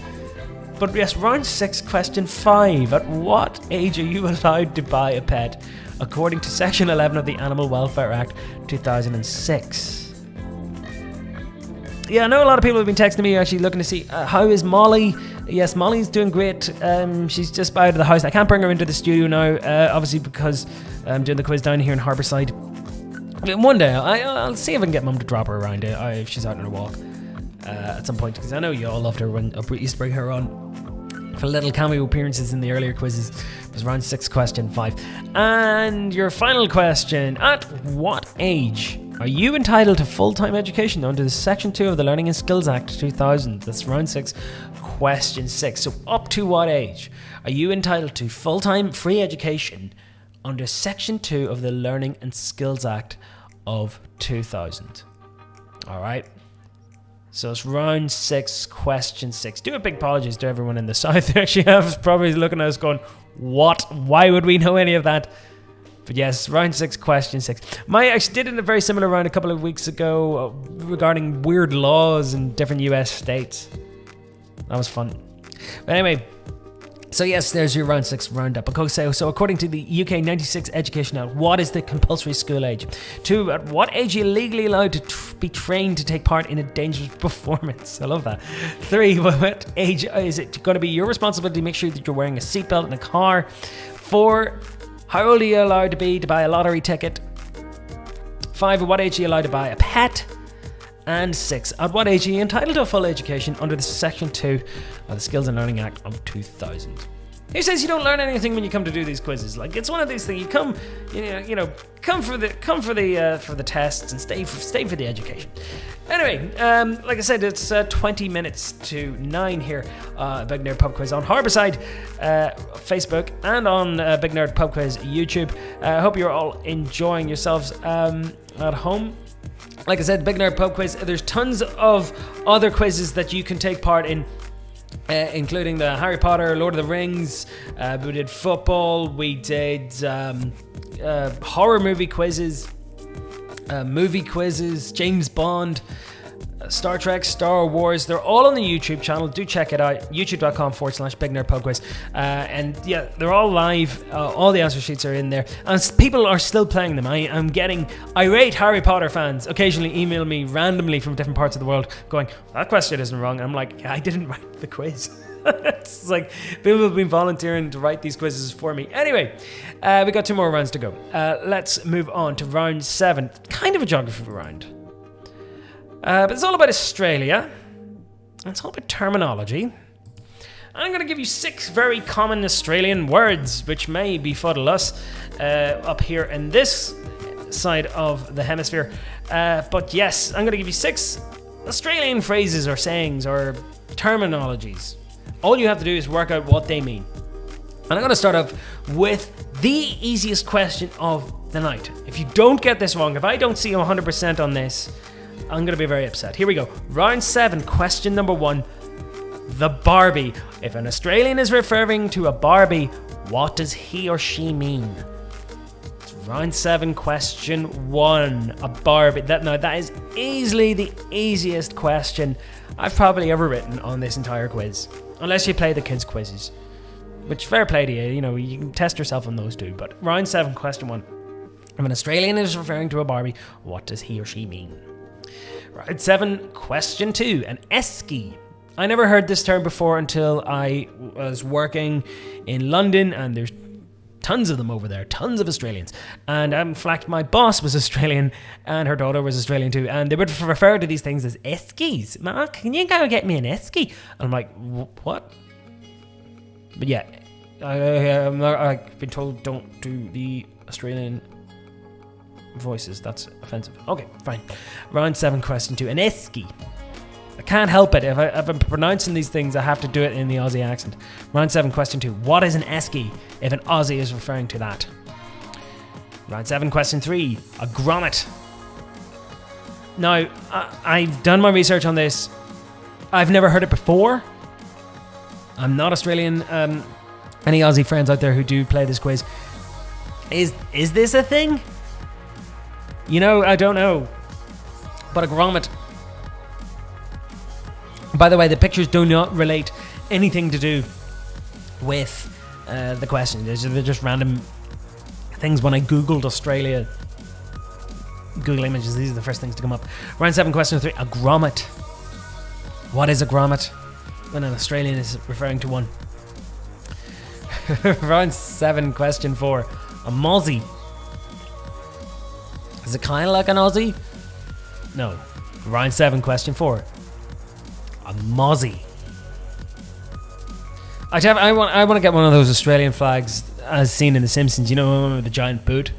But yes, round 6, question 5. At what age are you allowed to buy a pet according to Section 11 of the Animal Welfare Act 2006? Yeah, I know a lot of people have been texting me actually looking to see how is Molly. Yes, Molly's doing great. She's just out of the house. I can't bring her into the studio now, obviously because I'm doing the quiz down here in Harbourside. One day, I'll see if I can get Mum to drop her around if she's out on a walk at some point, because I know you all loved her when I used to bring her on for little cameo appearances in the earlier quizzes. It was round 6, question 5. And your final question: at what age are you entitled to full-time education under Section 2 of the Learning and Skills Act 2000? That's round 6, question 6. So up to what age are you entitled to full-time free education under Section 2 of the Learning and Skills Act of 2000? Alright, so it's round 6, question 6. Do a big apologies to everyone in the south who actually have probably looking at us going, what? Why would we know any of that? But yes, round 6, question 6. I actually did in a very similar round a couple of weeks ago regarding weird laws in different US states. That was fun. But anyway, so yes, there's your round 6 roundup. So according to the UK 96 Education Act, what is the compulsory school age? 2, at what age are you legally allowed to be trained to take part in a dangerous performance? I love that. 3, what age is it going to be your responsibility to make sure that you're wearing a seatbelt in a car? 4, how old are you allowed to be to buy a lottery ticket? 5, at what age are you allowed to buy a pet? And 6, at what age are you entitled to a full education under the Section 2 of the Skills and Learning Act of 2000? Who says you don't learn anything when you come to do these quizzes? Like, it's one of these things. You come, come for the tests and stay for the education. Anyway, like I said, it's 20 minutes to 9 here. Big Nerd Pub Quiz on Harbourside, Facebook, and on Big Nerd Pub Quiz YouTube. I hope you're all enjoying yourselves at home. Like I said, Big Nerd Pub Quiz. There's tons of other quizzes that you can take part in, including the Harry Potter, Lord of the Rings. We did football. We did horror movie quizzes, James Bond, Star Trek, Star Wars. They're all on the YouTube channel. Do check it out. youtube.com/BigNerdPubQuiz. And yeah, they're all live. All the answer sheets are in there. And people are still playing them. I am getting irate Harry Potter fans occasionally email me randomly from different parts of the world going, that question isn't wrong. I'm like, yeah, I didn't write the quiz. It's like people have been volunteering to write these quizzes for me. Anyway, we got 2 more rounds to go. Let's move on to round 7. Kind of a geography round. But it's all about Australia. It's all about terminology. I'm going to give you 6 very common Australian words, which may befuddle us up here in this side of the hemisphere. But yes, I'm going to give you 6 Australian phrases or sayings or terminologies. All you have to do is work out what they mean. And I'm going to start off with the easiest question of the night. If you don't get this wrong, if I don't see 100% on this, I'm going to be very upset. Here we go. Round 7, question number 1. The Barbie. If an Australian is referring to a Barbie, what does he or she mean? It's round 7, question 1. A Barbie. That is easily the easiest question I've probably ever written on this entire quiz. Unless you play the kids' quizzes. Which, fair play to you. You know, you can test yourself on those too. But round 7, question 1. If an Australian is referring to a Barbie, what does he or she mean? Round 7, question 2. An esky. I never heard this term before until I was working in London, and there's tons of them over there, tons of Australians. And in fact, my boss was Australian, and her daughter was Australian too, and they would refer to these things as eskies. Mark, can you go get me an esky? And I'm like, what? But yeah, I've been told don't do the Australian voices. That's offensive. Okay, fine. Round 7, question 2. An esky. I can't help it. If I'm pronouncing these things, I have to do it in the Aussie accent. Round 7, question 2. What is an esky if an Aussie is referring to that? Round 7, question 3. A grommet. Now, I've done my research on this. I've never heard it before. I'm not Australian. Any Aussie friends out there who do play this quiz, is this a thing? You know, I don't know. But a grommet. By the way, the pictures do not relate anything to do with the question. They're just random things. When I googled Australia, Google Images, these are the first things to come up. Round 7, question 3. A grommet. What is a grommet when an Australian is referring to one? Round 7, question 4. A mozzie. Is it kind of like an Aussie? No. Round 7, question 4. A mozzie. I want to get one of those Australian flags as seen in The Simpsons. You know, with the giant boot.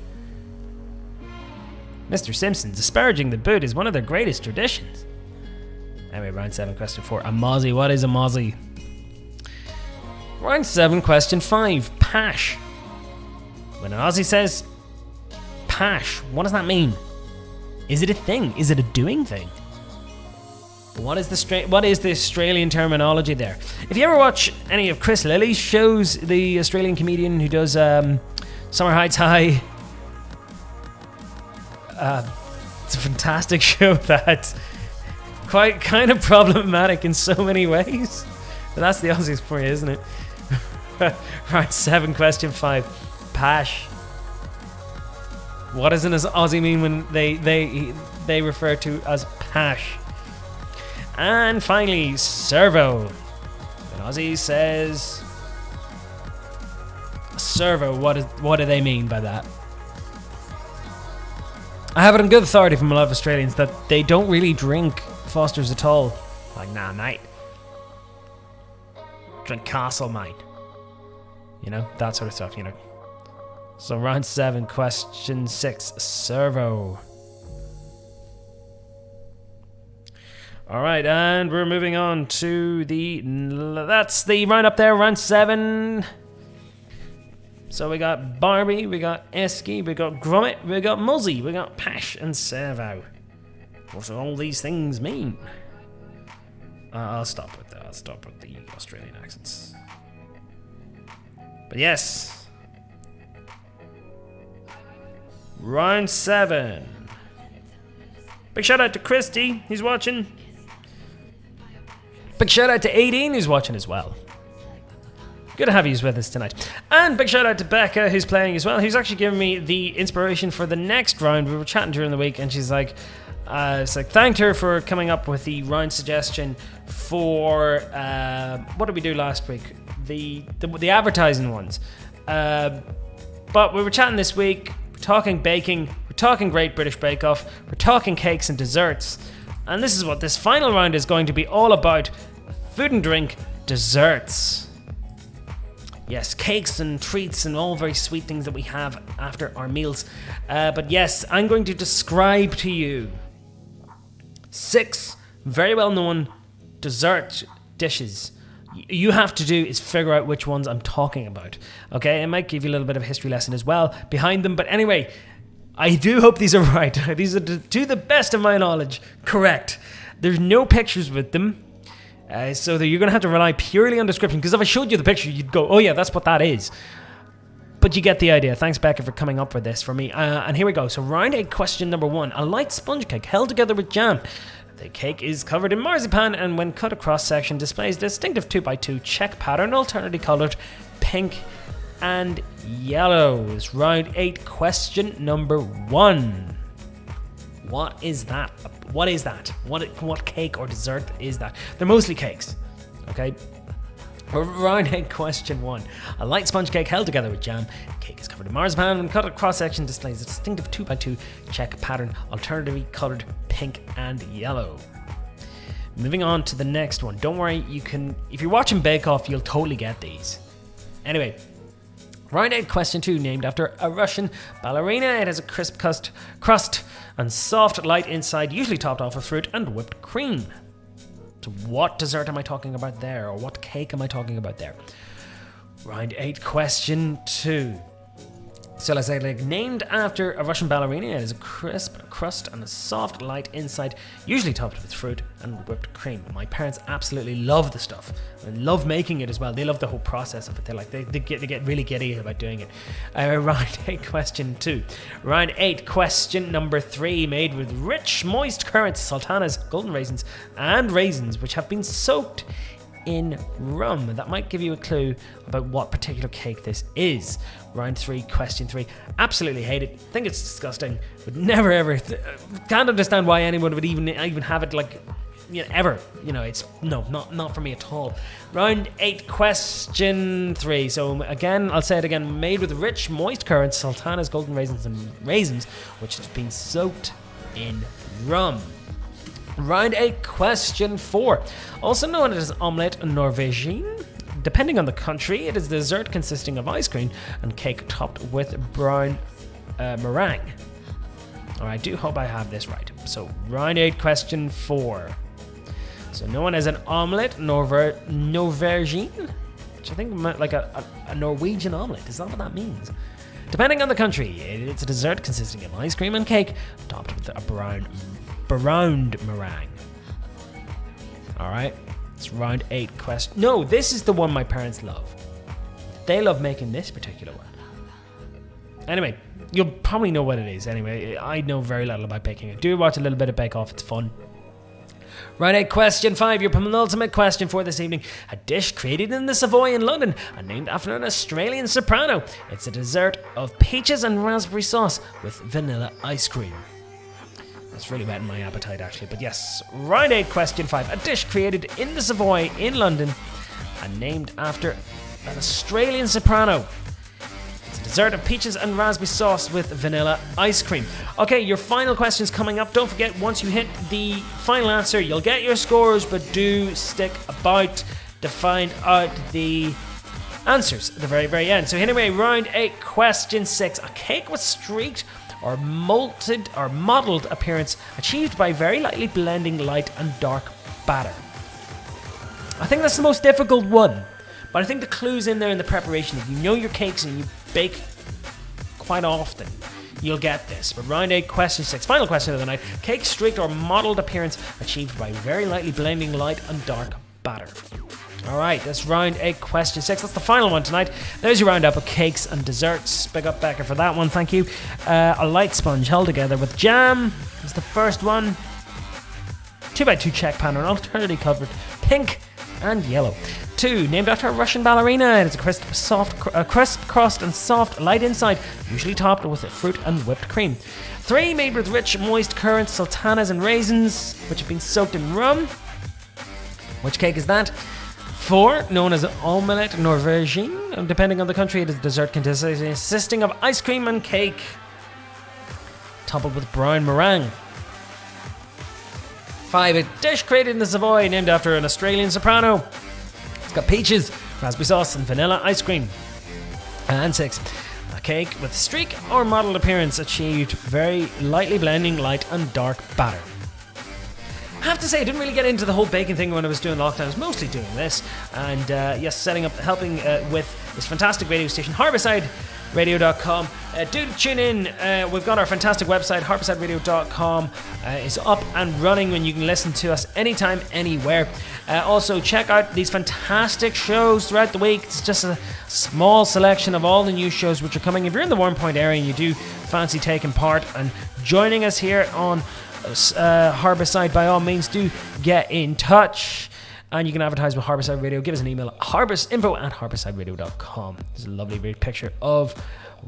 Mr. Simpson's disparaging the boot is one of their greatest traditions. Anyway, round 7, question 4. A mozzie. What is a mozzie? Round 7, question 5. Pash. When an Aussie says pash, what does that mean? Is it a thing? Is it a doing thing? What is the Australian terminology there? If you ever watch any of Chris Lilly's shows, the Australian comedian who does Summer Heights High, it's a fantastic show that's quite kind of problematic in so many ways. But that's the Aussies for you, isn't it? Right, 7, question 5. Pash. What does an Aussie mean when they refer to as pash? And finally, servo. An Aussie says servo. What do they mean by that? I have it on good authority from a lot of Australians that they don't really drink Fosters at all. Like, nah, mate. Drink Castle, mate. You know, that sort of stuff, you know. So round 7, question 6, servo. Alright, and we're moving on to that's the roundup there, round 7. So we got Barbie, we got Esky, we got Grommet, we got Muzzy, we got Pash and Servo. What do all these things mean? I'll stop with that. I'll stop with the Australian accents. But yes. Round 7. Big shout out to Christy, who's watching. Big shout out to 18, who's watching as well. Good to have you with us tonight. And big shout out to Becca, who's playing as well, who's actually giving me the inspiration for the next round. We were chatting during the week, and she's like, thanked her for coming up with the round suggestion for what did we do last week? The advertising ones. But we were chatting this week. We're talking baking. We're talking Great British Bake Off. We're talking cakes and desserts. And this is what this final round is going to be all about. Food and drink, desserts. Yes, cakes and treats and all very sweet things that we have after our meals. But yes, I'm going to describe to you 6 very well-known dessert dishes. You have to do is figure out which ones I'm talking about. Okay, it might give you a little bit of a history lesson as well behind them. But anyway, I do hope these are right. These are, to the best of my knowledge, correct. There's no pictures with them. So you're going to have to rely purely on description, because if I showed you the picture, you'd go, oh yeah, that's what that is. But you get the idea. Thanks, Becca, for coming up with this for me. And here we go. So round 8, question number 1. A light sponge cake held together with jam. The cake is covered in marzipan and when cut across section displays distinctive 2x2 check pattern, alternately coloured pink and yellow. It's round 8, question number 1. What is that? What is that? What cake or dessert is that? They're mostly cakes. Okay. Round 8, question 1. A light sponge cake held together with jam. Cake is covered in marzipan and cut at cross-section displays a distinctive 2x2 check pattern, alternatively coloured pink and yellow. Moving on to the next one. Don't worry, if you're watching Bake Off, you'll totally get these. Anyway, round 8, question 2, named after a Russian ballerina. It has a crisp crust and soft, light inside, usually topped off with fruit and whipped cream. So what dessert am I talking about there? Or what cake am I talking about there? Round 8, question 2. So let's say, named after a Russian ballerina, it is a crisp crust and a soft, light inside, usually topped with fruit and whipped cream. My parents absolutely love the stuff and love making it as well. They love the whole process of it. They get really giddy about doing it. Round 8, question 2. Round 8, question number 3, made with rich, moist currants, sultanas, golden raisins, and raisins, which have been soaked in rum. That might give you a clue about what particular cake this is. Round 3, question 3. Absolutely hate it. Think it's disgusting. Would never ever. Can't understand why anyone would even have it ever. It's not for me at all. Round 8, question 3. So again, I'll say it again. Made with rich, moist currants, sultanas, golden raisins, and raisins, which has been soaked in rum. Round 8, question 4. Also known as omelette norvégienne. Depending on the country, it is a dessert consisting of ice cream and cake topped with brown meringue. I do hope I have this right. So, round 8, question 4. So, known as an omelette norvégienne, which I think meant like a Norwegian omelette. Is that what that means? Depending on the country, it's a dessert consisting of ice cream and cake topped with a browned meringue. Alright, it's round 8 question. No, this is the one my parents love. They love making this particular one. Anyway, you'll probably know what it is. Anyway, I know very little about baking it. Do watch a little bit of Bake Off, it's fun. Round 8, question 5, your penultimate question for this evening. A dish created in the Savoy in London and named after an Australian soprano. It's a dessert of peaches and raspberry sauce with vanilla ice cream. It's really whetting my appetite, actually. But yes, round 8, question 5. A dish created in the Savoy in London and named after an Australian soprano. It's a dessert of peaches and raspberry sauce with vanilla ice cream. Okay, your final question's coming up. Don't forget, once you hit the final answer, you'll get your scores, but do stick about to find out the answers at the very, very end. So anyway, round 8, question 6. A cake with streaked or malted or mottled appearance achieved by very lightly blending light and dark batter. I think that's the most difficult one, but I think the clue's in there in the preparation. If you know your cakes and you bake quite often, you'll get this. But round 8, question 6, final question of the night. Cake streaked or mottled appearance achieved by very lightly blending light and dark batter. Alright, that's round 8, question 6. That's the final one tonight. There's your roundup of cakes and desserts. Big up Becca for that one, thank you. A light sponge held together with jam is the first one. 2x2 check pattern, alternately covered pink and yellow. 2, named after a Russian ballerina. It's a crisp crust and soft, light inside, usually topped with fruit and whipped cream. 3, made with rich, moist currants, sultanas, and raisins, which have been soaked in rum. Which cake is that? 4, known as omelette norvégienne. Depending on the country, it is a dessert consisting of ice cream and cake, toppled with brown meringue. 5, a dish created in the Savoy, named after an Australian soprano. It's got peaches, raspberry sauce, and vanilla ice cream. And 6, a cake with streak or mottled appearance achieved very lightly blending light and dark batter. I have to say, I didn't really get into the whole baking thing when I was doing lockdown. I was mostly doing this, and yes, helping with this fantastic radio station, Harbourside Radio.com. Do tune in. We've got our fantastic website, Harbourside Radio.com. It's up and running, and you can listen to us anytime, anywhere. Also, check out these fantastic shows throughout the week. It's just a small selection of all the new shows which are coming. If you're in the Warren Point area and you do fancy taking part and joining us here on Harbourside, by all means do get in touch, and you can advertise with Harbourside Radio. Give us an email at info@harboursideradio.com. There's a lovely big picture of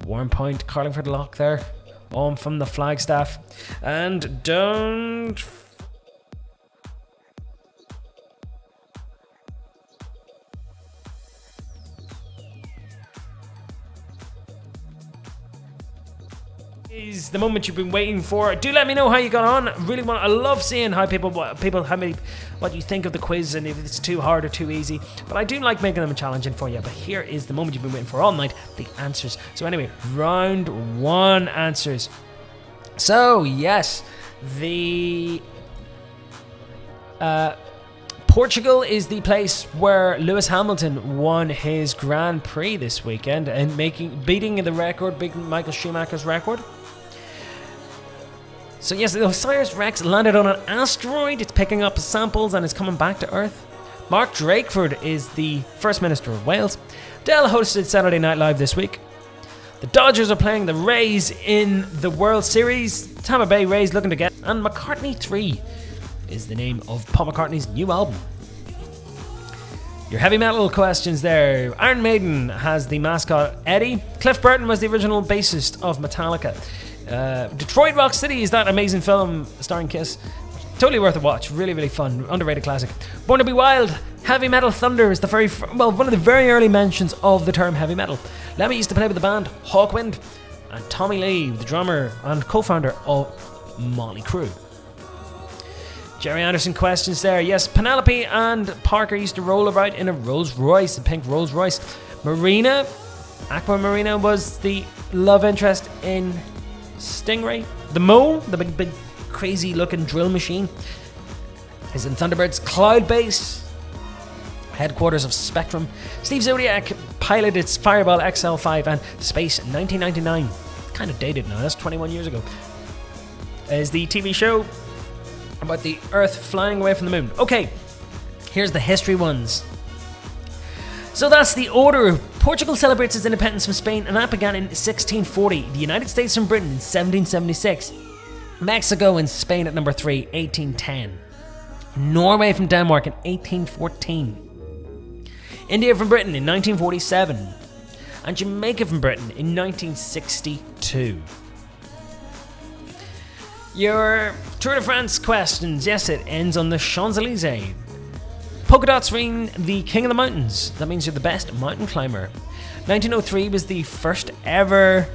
Warren Point, Carlingford Lock there, on from the Flagstaff. And don't Is the moment you've been waiting for. Do let me know how you got on. I love seeing how what you think of the quiz and if it's too hard or too easy. But I do like making them challenging for you. But here is the moment you've been waiting for all night, the answers. So anyway, round 1 answers. So yes, the Portugal is the place where Lewis Hamilton won his Grand Prix this weekend and beating the record, big Michael Schumacher's record. So yes, the Osiris-Rex landed on an asteroid. It's picking up samples and it's coming back to Earth. Mark Drakeford is the First Minister of Wales. Dell hosted Saturday Night Live this week. The Dodgers are playing the Rays in the World Series. Tampa Bay Rays looking to get... And McCartney 3 is the name of Paul McCartney's new album. Your heavy metal questions there. Iron Maiden has the mascot Eddie. Cliff Burton was the original bassist of Metallica. Detroit Rock City is that amazing film starring Kiss. Totally worth a watch. Really, really fun. Underrated classic. Born to Be Wild. Heavy Metal Thunder is one of the very early mentions of the term heavy metal. Lemmy used to play with the band Hawkwind. And Tommy Lee, the drummer and co-founder of Motley Crue. Gerry Anderson questions there. Yes, Penelope and Parker used to roll about in a Rolls Royce, a pink Rolls Royce. Marina, Aqua Marina, was the love interest in Stingray. The Mole, the big crazy looking drill machine, is in Thunderbirds. Cloudbase, headquarters of Spectrum. Steve Zodiac piloted its Fireball XL5 and Space 1999. Kind of dated now, that's 21 years ago. Is the TV show about the Earth flying away from the moon. Okay, here's the history ones. So that's the order. Portugal celebrates its independence from Spain, and that began in 1640. The United States from Britain in 1776. Mexico and Spain at number 3, 1810. Norway from Denmark in 1814. India from Britain in 1947. And Jamaica from Britain in 1962. Your Tour de France questions. Yes, it ends on the Champs-Elysees. Polka dots mean the king of the mountains. That means you're the best mountain climber. 1903 was the first ever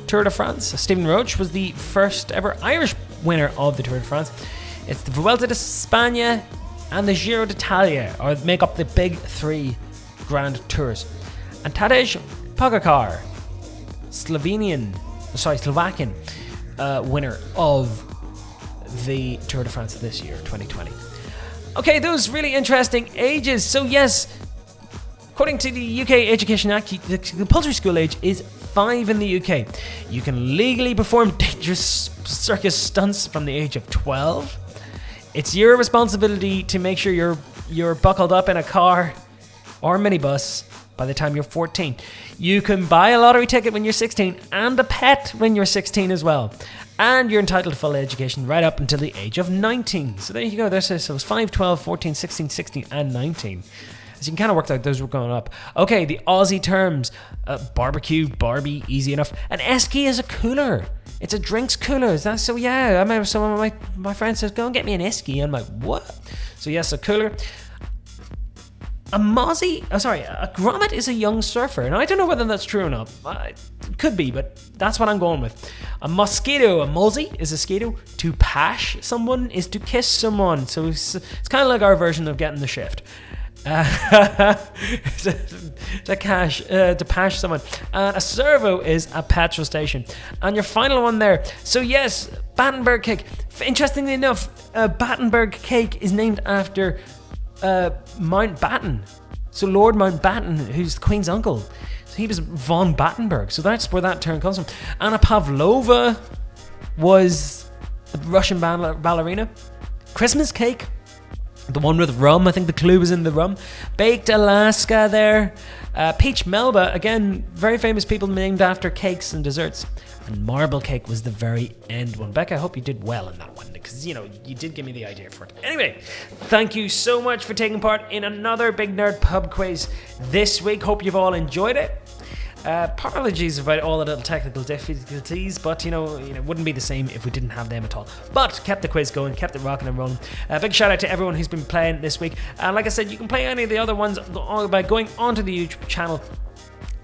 Tour de France. Stephen Roche was the first ever Irish winner of the Tour de France. It's the Vuelta de España and the Giro d'Italia make up the big 3 Grand Tours. And Tadej Pogačar, Slovakian winner of the Tour de France this year, 2020. Okay, those really interesting ages. So yes, according to the UK Education Act, the compulsory school age is 5 in the UK. You can legally perform dangerous circus stunts from the age of 12. It's your responsibility to make sure you're buckled up in a car or minibus by the time you're 14. You can buy a lottery ticket when you're 16 and a pet when you're 16 as well. And you're entitled to full education right up until the age of 19. So there you go. So it was 5, 12, 14, 16, 16 and 19. So you can kind of work out those were going up. Okay, the Aussie terms. Barbecue, Barbie, easy enough. An esky is a cooler. It's a drinks cooler. Is that so? Yeah, I remember someone of my friend says, go and get me an esky. I'm like, what? So yes, a cooler. A grommet is a young surfer. And I don't know whether that's true or not. It could be, but that's what I'm going with. A mosquito, a muzzy is a skeeto. To pash someone is to kiss someone. So it's kind of like our version of getting the shift. To pash someone. And a servo is a petrol station. And your final one there. So yes, Battenberg cake. Interestingly enough, Battenberg cake is named after Mountbatten. So Lord Mountbatten, who's the Queen's uncle. So he was von Battenberg. So that's where that term comes from. Anna Pavlova was a Russian ballerina. Christmas cake, the one with rum. I think the clue was in the rum. Baked Alaska there. Peach Melba, again, very famous people named after cakes and desserts. And marble cake was the very end one. Becca, I hope you did well in that one, because, you did give me the idea for it. Anyway, thank you so much for taking part in another Big Nerd Pub Quiz this week. Hope you've all enjoyed it. Apologies about all the little technical difficulties, but it wouldn't be the same if we didn't have them at all. But kept the quiz going, kept it rocking and rolling. Big shout out to everyone who's been playing this week. And like I said, you can play any of the other ones by going onto the YouTube channel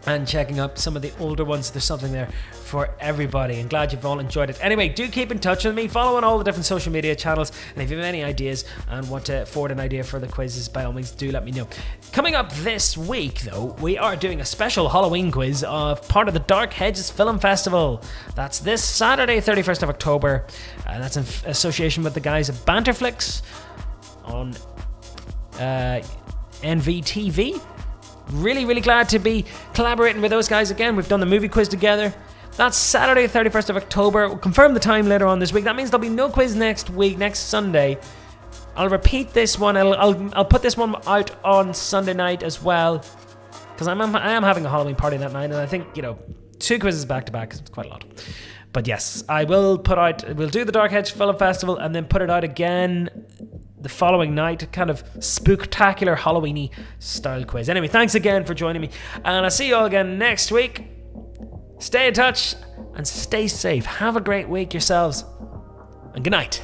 and checking up some of the older ones. There's something there for everybody, and glad you've all enjoyed it. Anyway, do keep in touch with me, follow on all the different social media channels, and if you have any ideas and want to forward an idea for the quizzes, by all means do let me know. Coming up this week though, we are doing a special Halloween quiz of part of the Dark Hedges Film Festival. That's this Saturday 31st of October, and that's in association with the guys at Banterflix on NVTV. Really glad to be collaborating with those guys again. We've done the movie quiz together. That's Saturday 31st of October. We'll confirm the time later on this week. That means there'll be no quiz next week, next Sunday. I'll repeat this one. I'll put this one out on Sunday night as well, because I am having a Halloween party that night, and I think, 2 quizzes back to back is quite a lot. But yes, we'll do the Dark Hedge Film Festival and then put it out again the following night, kind of spooktacular Halloween-y style quiz. Anyway, thanks again for joining me, and I'll see you all again next week. Stay in touch and stay safe. Have a great week yourselves, and good night.